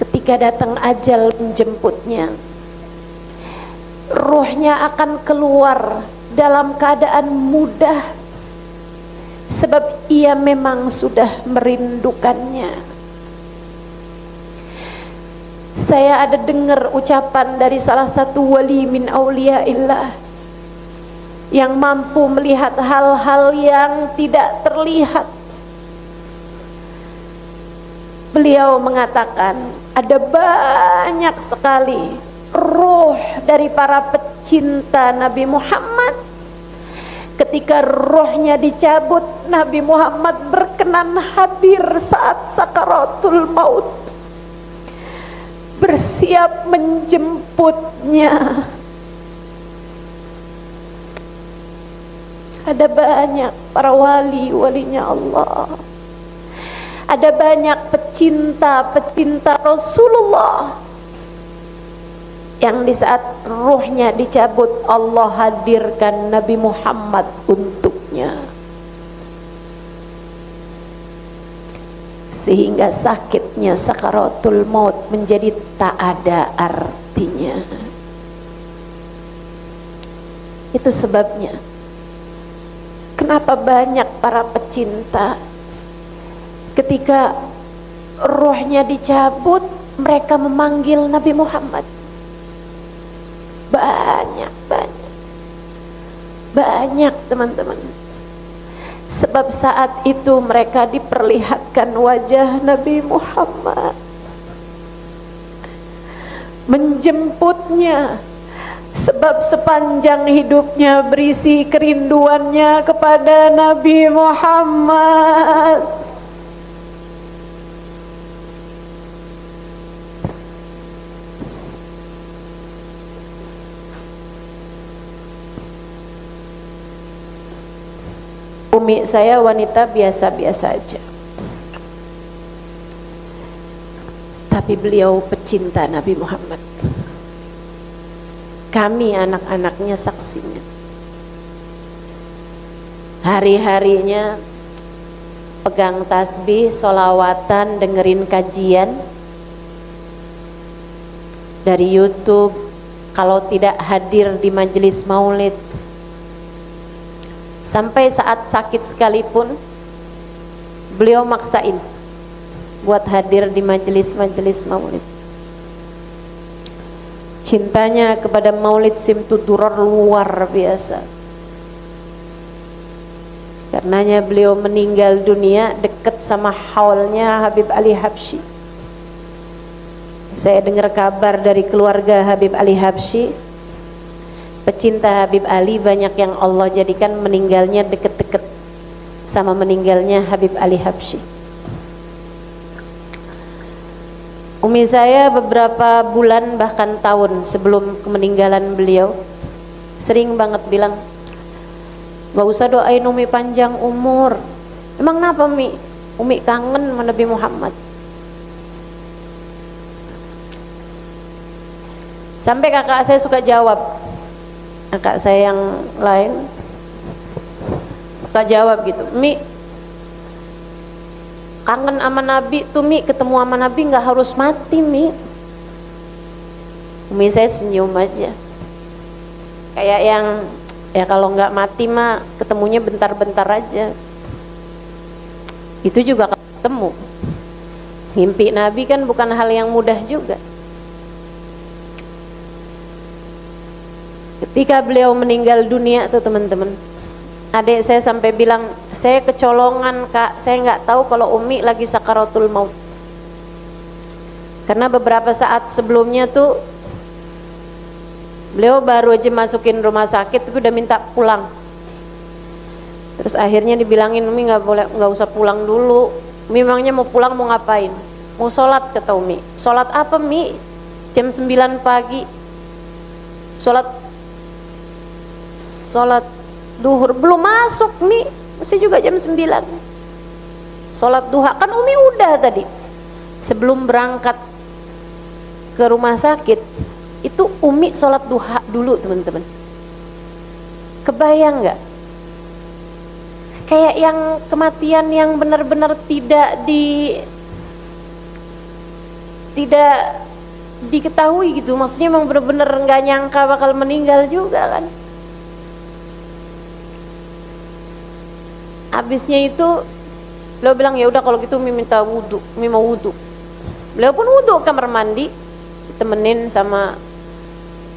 Ketika datang ajal menjemputnya, ruhnya akan keluar dalam keadaan mudah, sebab ia memang sudah merindukannya. Saya ada dengar ucapan dari salah satu wali min auliyaillah yang mampu melihat hal-hal yang tidak terlihat. Beliau mengatakan ada banyak sekali ruh dari para pecinta Nabi Muhammad. Ketika rohnya dicabut, Nabi Muhammad berkenan hadir saat sakaratul maut, bersiap menjemputnya. Ada banyak para wali-walinya Allah, ada banyak pecinta-pecinta Rasulullah yang di saat ruhnya dicabut Allah hadirkan Nabi Muhammad untuknya, sehingga sakitnya sakaratul maut menjadi tak ada artinya. Itu sebabnya kenapa banyak para pecinta ketika rohnya dicabut mereka memanggil Nabi Muhammad. Banyak teman-teman. Sebab saat itu mereka diperlihatkan wajah Nabi Muhammad, menjemputnya. Sebab sepanjang hidupnya berisi kerinduannya kepada Nabi Muhammad. Umi saya wanita biasa-biasa aja, tapi beliau pecinta Nabi Muhammad. Kami anak-anaknya saksinya. Hari-harinya pegang tasbih, sholawatan, dengerin kajian dari YouTube. Kalau tidak hadir di majelis maulid, sampai saat sakit sekalipun beliau maksain buat hadir di majelis-majelis maulid. Cintanya kepada maulid simtudurar luar biasa. Karenanya beliau meninggal dunia dekat sama haulnya Habib Ali Habsyi. Saya dengar kabar dari keluarga Habib Ali Habsyi, pecinta Habib Ali banyak yang Allah jadikan meninggalnya deket-deket sama meninggalnya Habib Ali Habsyi. Umi saya beberapa bulan bahkan tahun sebelum meninggalan beliau sering banget bilang, gak usah doain Umi panjang umur. Emang kenapa Mi? Umi kangen sama Nabi Muhammad. Sampai kakak saya suka jawab, kakak saya yang lain suka jawab gitu, Mi kangen sama Nabi tuh Mi, ketemu sama Nabi nggak harus mati Mi. Umi saya senyum aja, kayak yang ya kalau nggak mati mah ketemunya bentar-bentar aja. Itu juga ketemu. Mimpi Nabi kan bukan hal yang mudah juga. Ketika beliau meninggal dunia tuh teman-teman, adik saya sampai bilang, saya kecolongan Kak, saya nggak tahu kalau Umi lagi sakaratul maut. Karena beberapa saat sebelumnya tuh beliau baru aja masukin rumah sakit, udah minta pulang. Terus akhirnya dibilangin, Umi nggak boleh, nggak usah pulang dulu. Umi memangnya mau pulang mau ngapain? Mau sholat kata Umi. Sholat apa Mi? Jam 9 pagi. Sholat duhur belum masuk Mi, masih juga jam 9. Sholat duha kan Umi udah tadi. Sebelum berangkat ke rumah sakit itu Umi sholat duha dulu teman-teman. Kebayang nggak? Kayak yang kematian yang benar-benar tidak diketahui gitu. Maksudnya memang benar-benar nggak nyangka bakal meninggal juga kan. Habisnya itu beliau bilang ya udah kalau gitu Umi minta wudhu, Umi mau wudhu. Beliau pun wudhu kamar mandi, ditemenin sama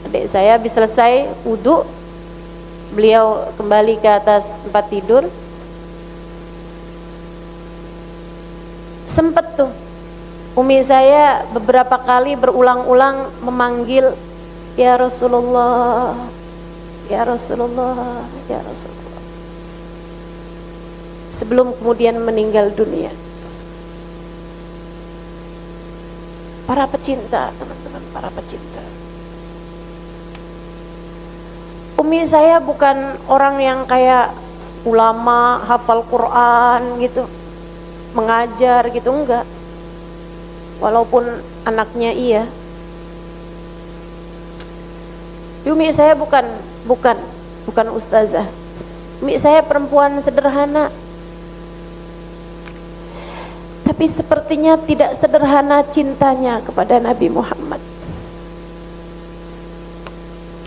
adik saya. Habis selesai wudhu, beliau kembali ke atas tempat tidur. Sempet tuh Umi saya beberapa kali berulang-ulang memanggil ya Rasulullah, ya Rasulullah, ya Rasulullah, sebelum kemudian meninggal dunia. Para pecinta teman-teman, para pecinta. Umi saya bukan orang yang kayak ulama hafal Quran gitu, mengajar gitu, enggak. Walaupun anaknya iya. Umi saya bukan ustazah. Umi saya perempuan sederhana. Tapi sepertinya tidak sederhana cintanya kepada Nabi Muhammad.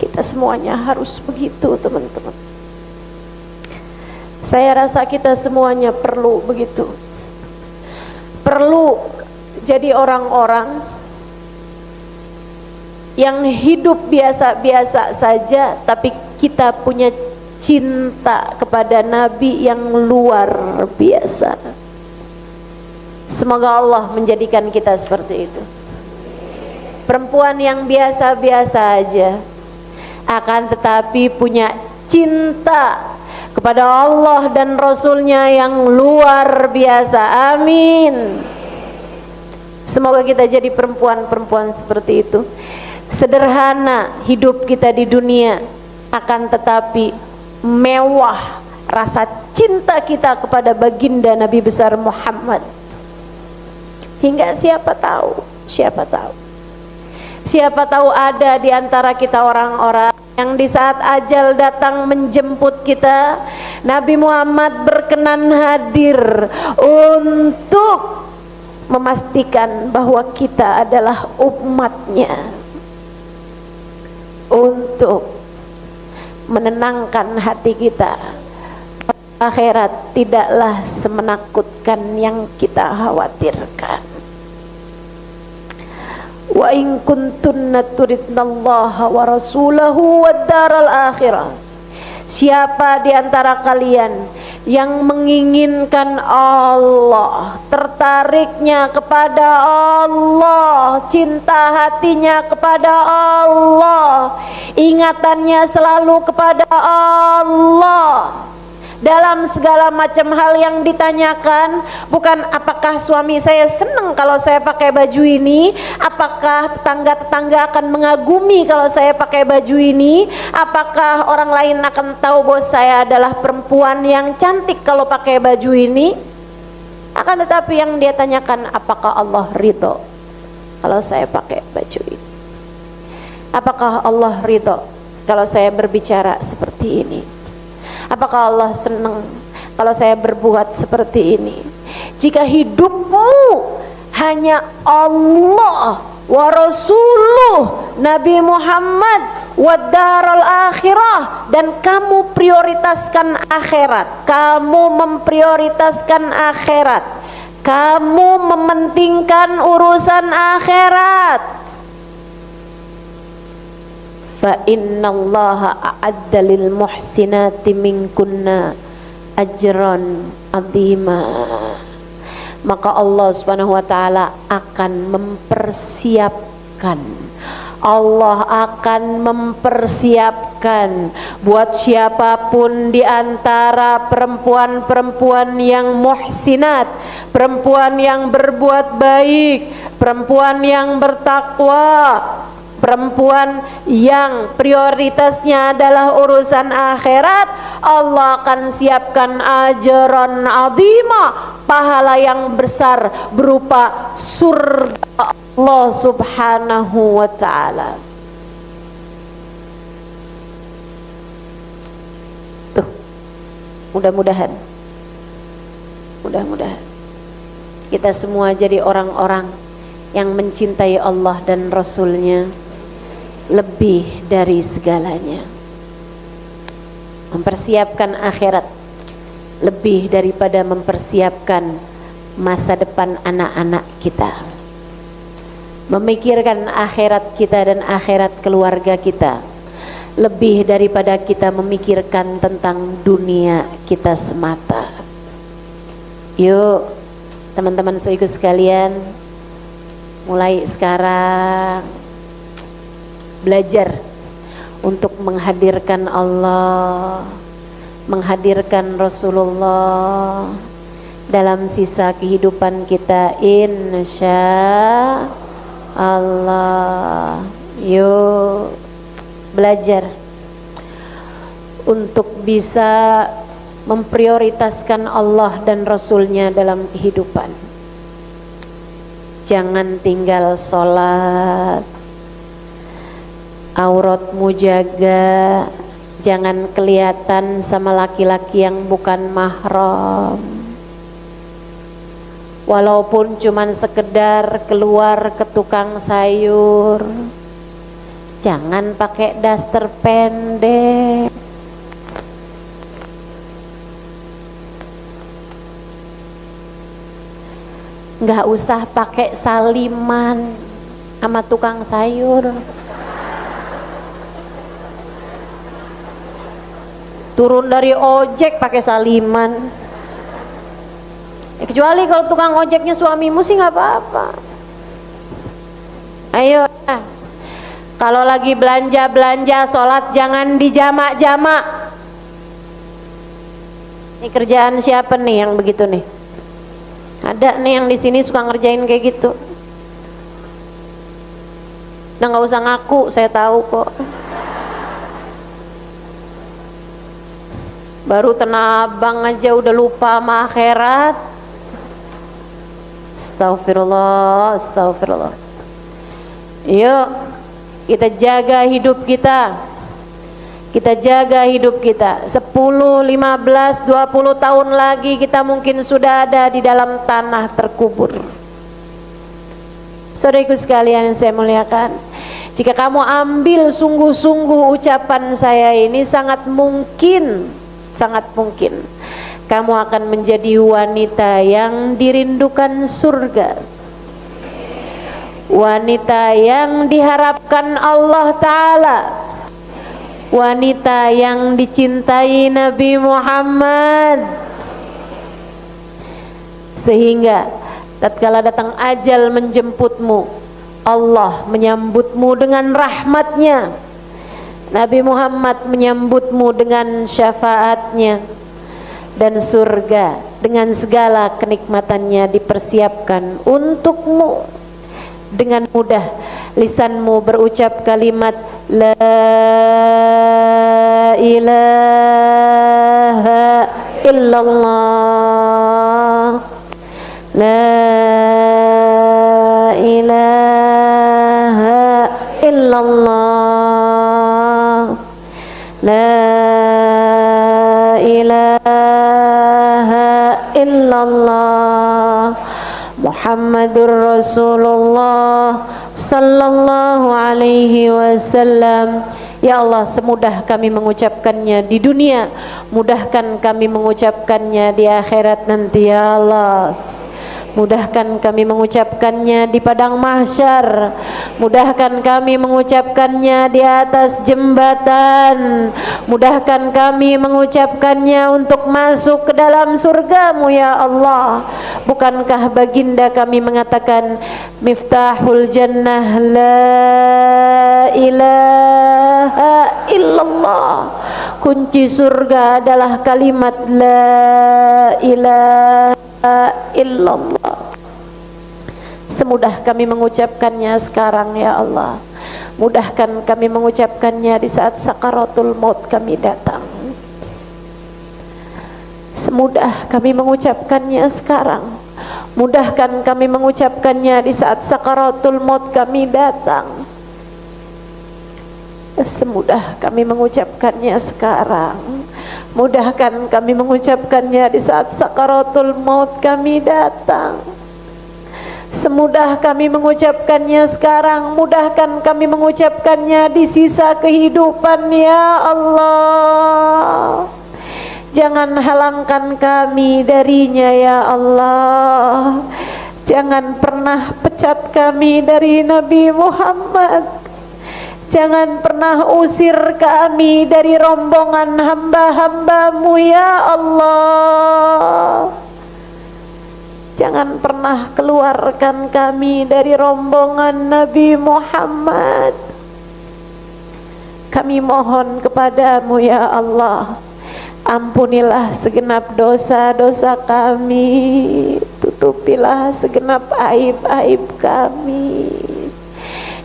Kita semuanya harus begitu teman-teman. Saya rasa kita semuanya perlu begitu. Perlu jadi orang-orang yang hidup biasa-biasa saja, tapi kita punya cinta kepada Nabi yang luar biasa. Semoga Allah menjadikan kita seperti itu. Perempuan yang biasa-biasa aja, akan tetapi punya cinta kepada Allah dan Rasulnya yang luar biasa. Amin. Semoga kita jadi perempuan-perempuan seperti itu. Sederhana hidup kita di dunia, akan tetapi mewah rasa cinta kita kepada baginda Nabi besar Muhammad. Hingga siapa tahu ada di antara kita orang-orang yang di saat ajal datang menjemput kita, Nabi Muhammad berkenan hadir untuk memastikan bahwa kita adalah umatnya, untuk menenangkan hati kita. Akhirat tidaklah semenakutkan yang kita khawatirkan. Wa in kuntunna turidnallaha wa rasulahu wad daral akhirah. Siapa di antara kalian yang menginginkan Allah, tertariknya kepada Allah, cinta hatinya kepada Allah, ingatannya selalu kepada Allah, dalam segala macam hal yang ditanyakan, bukan apakah suami saya senang kalau saya pakai baju ini, apakah tetangga-tetangga akan mengagumi kalau saya pakai baju ini, apakah orang lain akan tahu bahwa saya adalah perempuan yang cantik kalau pakai baju ini. Akan tetapi yang dia tanyakan, apakah Allah ridho kalau saya pakai baju ini, apakah Allah ridho kalau saya berbicara seperti ini, apakah Allah senang kalau saya berbuat seperti ini. Jika hidupmu hanya Allah wa Rasuluh, Nabi Muhammad wa daral akhirah, dan kamu prioritaskan akhirat, kamu memprioritaskan akhirat, kamu mementingkan urusan akhirat, fa innallaha a'adda lil muhsinati minkunna ajran 'azima. Maka Allah Subhanahu wa taala akan mempersiapkan, Allah akan mempersiapkan buat siapapun di antara perempuan-perempuan yang muhsinat, perempuan yang berbuat baik, perempuan yang bertakwa, perempuan yang prioritasnya adalah urusan akhirat, Allah akan siapkan ajran azima, pahala yang besar berupa surga Allah Subhanahu wa ta'ala. Tuh, mudah-mudahan kita semua jadi orang-orang yang mencintai Allah dan Rasulnya lebih dari segalanya, mempersiapkan akhirat lebih daripada mempersiapkan masa depan anak-anak kita, memikirkan akhirat kita dan akhirat keluarga kita lebih daripada kita memikirkan tentang dunia kita semata. Yuk teman-teman seiku sekalian, mulai sekarang belajar untuk menghadirkan Allah, menghadirkan Rasulullah dalam sisa kehidupan kita, insya Allah. Yuk belajar untuk bisa memprioritaskan Allah dan Rasulnya dalam kehidupan. Jangan tinggal sholat, auratmu jaga, jangan kelihatan sama laki-laki yang bukan mahram. Walaupun cuman sekedar keluar ke tukang sayur, jangan pakai daster pendek. Nggak usah pakai saliman sama tukang sayur. turun dari ojek pakai saliman. Kecuali kalau tukang ojeknya suamimu sih nggak apa-apa. Ayo, kalau lagi belanja sholat jangan dijamak-jamak. Ini kerjaan siapa nih yang begitu nih? Ada nih yang di sini suka ngerjain kayak gitu. Nah, nggak usah ngaku, saya tahu kok. Baru tenabang aja udah lupa sama akhirat. Astagfirullah, astagfirullah. Yuk, kita jaga hidup kita. Kita jaga hidup kita. 10, 15, 20 tahun lagi kita mungkin sudah ada di dalam tanah terkubur. Saudaraku sekalian yang saya muliakan, jika kamu ambil sungguh-sungguh ucapan saya ini, sangat mungkin kamu akan menjadi wanita yang dirindukan surga, wanita yang diharapkan Allah Ta'ala, wanita yang dicintai Nabi Muhammad, sehingga tatkala datang ajal menjemputmu, Allah menyambutmu dengan rahmatnya, Nabi Muhammad menyambutmu dengan syafaatnya, dan surga dengan segala kenikmatannya dipersiapkan untukmu. Dengan mudah lisanmu berucap kalimat la ilaha illallah, la ilaha illallah, la ilaha illallah, Muhammadur Rasulullah sallallahu alaihi wasallam. Ya Allah, semudah kami mengucapkannya di dunia, mudahkan kami mengucapkannya di akhirat nanti ya Allah. Mudahkan kami mengucapkannya di padang mahsyar, mudahkan kami mengucapkannya di atas jembatan, mudahkan kami mengucapkannya untuk masuk ke dalam surgamu ya Allah. Bukankah baginda kami mengatakan miftahul jannah la ilaha illallah, kunci surga adalah kalimat la ilaha illallah. Semudah kami mengucapkannya sekarang ya Allah, mudahkan kami mengucapkannya di saat sakaratul maut kami datang. Semudah kami mengucapkannya sekarang, mudahkan kami mengucapkannya di saat sakaratul maut kami datang. Semudah kami mengucapkannya sekarang, mudahkan kami mengucapkannya di saat sakaratul maut kami datang. Semudah kami mengucapkannya sekarang, mudahkan kami mengucapkannya di sisa kehidupan ya Allah. Jangan halangkan kami darinya ya Allah. Jangan pernah pecat kami dari Nabi Muhammad. Jangan pernah usir kami dari rombongan hamba-hambamu ya Allah. Jangan pernah keluarkan kami dari rombongan Nabi Muhammad. Kami mohon kepadamu ya Allah, ampunilah segenap dosa-dosa kami, tutupilah segenap aib-aib kami.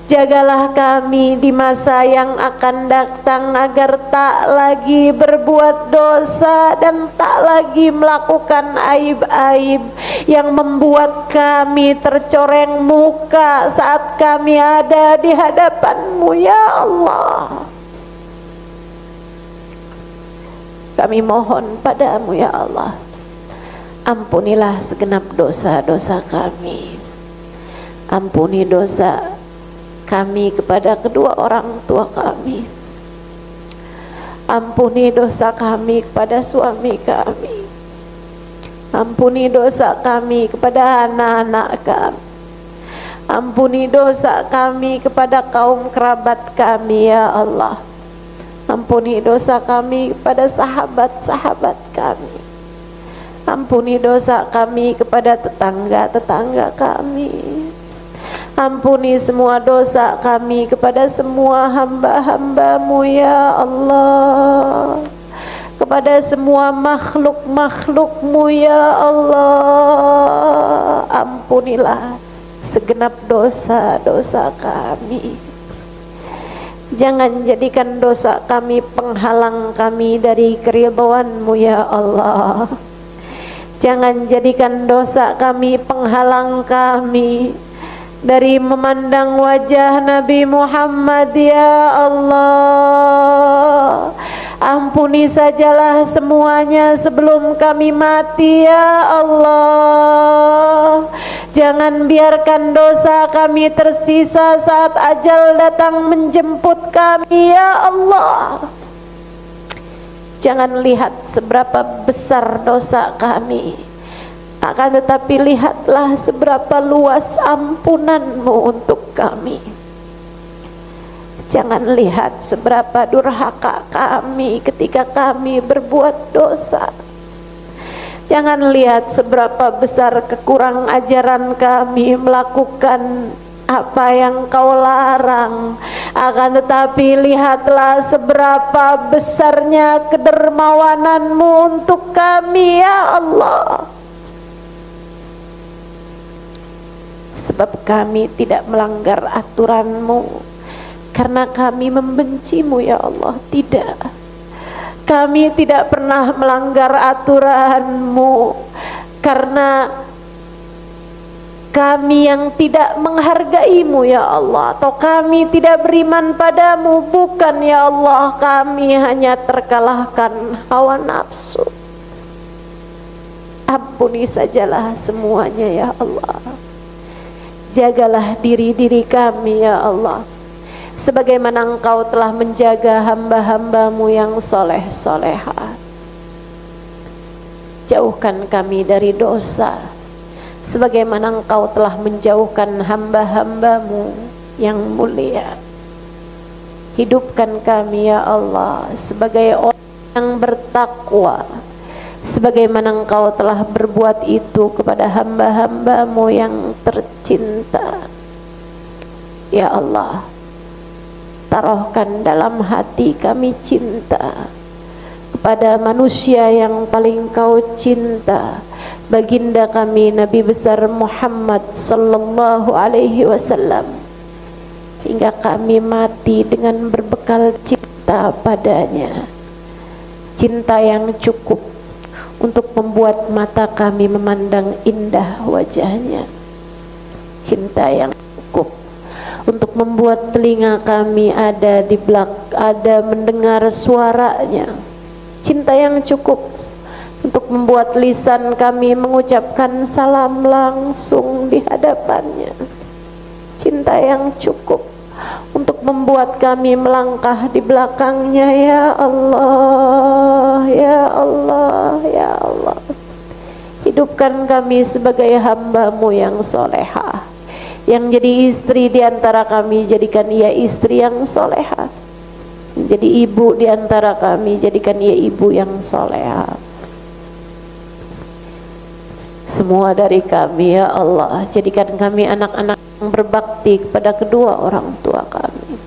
Jagalah kami di masa yang akan datang agar tak lagi berbuat dosa dan tak lagi melakukan aib-aib yang membuat kami tercoreng muka saat kami ada di hadapan-Mu ya Allah. Kami mohon padamu ya Allah, ampunilah segenap dosa-dosa kami. Ampuni dosa kami kepada kedua orang tua kami. Ampuni dosa kami kepada suami kami. Ampuni dosa kami kepada anak-anak kami. Ampuni dosa kami kepada kaum kerabat kami ya Allah. Ampuni dosa kami kepada sahabat-sahabat kami. Ampuni dosa kami kepada tetangga-tetangga kami. Ampuni semua dosa kami kepada semua hamba-hamba-Mu ya Allah, kepada semua makhluk-makhluk-Mu ya Allah. Ampunilah segenap dosa-dosa kami. Jangan jadikan dosa kami penghalang kami dari keridhaan-Mu ya Allah. Jangan jadikan dosa kami penghalang kami dari memandang wajah Nabi Muhammad ya Allah. Ampuni sajalah semuanya sebelum kami mati ya Allah. Jangan biarkan dosa kami tersisa saat ajal datang menjemput kami ya Allah. Jangan lihat seberapa besar dosa kami, akan tetapi lihatlah seberapa luas ampunan-Mu untuk kami. Jangan lihat seberapa durhaka kami ketika kami berbuat dosa. Jangan lihat seberapa besar kekurang ajaran kami melakukan apa yang Kau larang, akan tetapi lihatlah seberapa besarnya kedermawanan-Mu untuk kami ya Allah. Sebab kami tidak melanggar aturan-Mu karena kami membenci-Mu ya Allah. Tidak, kami tidak pernah melanggar aturan-Mu karena kami yang tidak menghargai-Mu ya Allah, atau kami tidak beriman pada-Mu. Bukan ya Allah, kami hanya terkalahkan hawa nafsu. Ampuni sajalah semuanya ya Allah. Jagalah diri-diri kami ya Allah, sebagaimana Engkau telah menjaga hamba-hamba-Mu yang soleh-solehah. Jauhkan kami dari dosa, sebagaimana Engkau telah menjauhkan hamba-hamba-Mu yang mulia. Hidupkan kami ya Allah sebagai orang yang bertakwa, sebagaimana Engkau telah berbuat itu kepada hamba-hamba-Mu yang tercinta. Ya Allah, taruhkan dalam hati kami cinta kepada manusia yang paling Kau cinta, baginda kami Nabi besar Muhammad sallallahu alaihi wasallam, hingga kami mati dengan berbekal cinta padanya. Cinta yang cukup untuk membuat mata kami memandang indah wajahnya. Cinta yang cukup untuk membuat telinga kami ada mendengar suaranya. Cinta yang cukup untuk membuat lisan kami mengucapkan salam langsung di hadapannya. Cinta yang cukup untuk membuat kami melangkah di belakangnya ya Allah, ya Allah, ya Allah. Hidupkan kami sebagai hamba-Mu yang solehah. Yang jadi istri di antara kami, jadikan ia istri yang solehah. Jadi ibu di antara kami, jadikan ia ibu yang solehah. Semua dari kami ya Allah, jadikan kami anak-anak yang berbakti kepada kedua orang tua kami.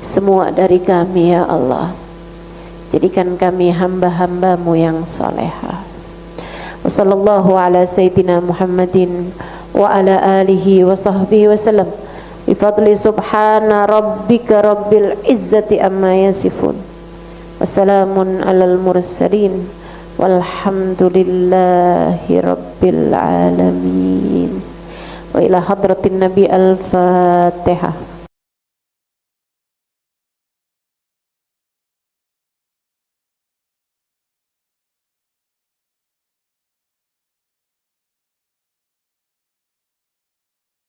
Semua dari kami ya Allah, jadikan kami hamba-hamba-Mu yang solehah. Wassallallahu ala sayyidina Muhammadin wa ala alihi wa sahbihi wa sallam. Bifadli subhana rabbika rabbil izzati amma yasifun. Wassalamun alal mursalin walhamdulillahi rabbil alamin. Wa ila hadratin nabi al-fatihah.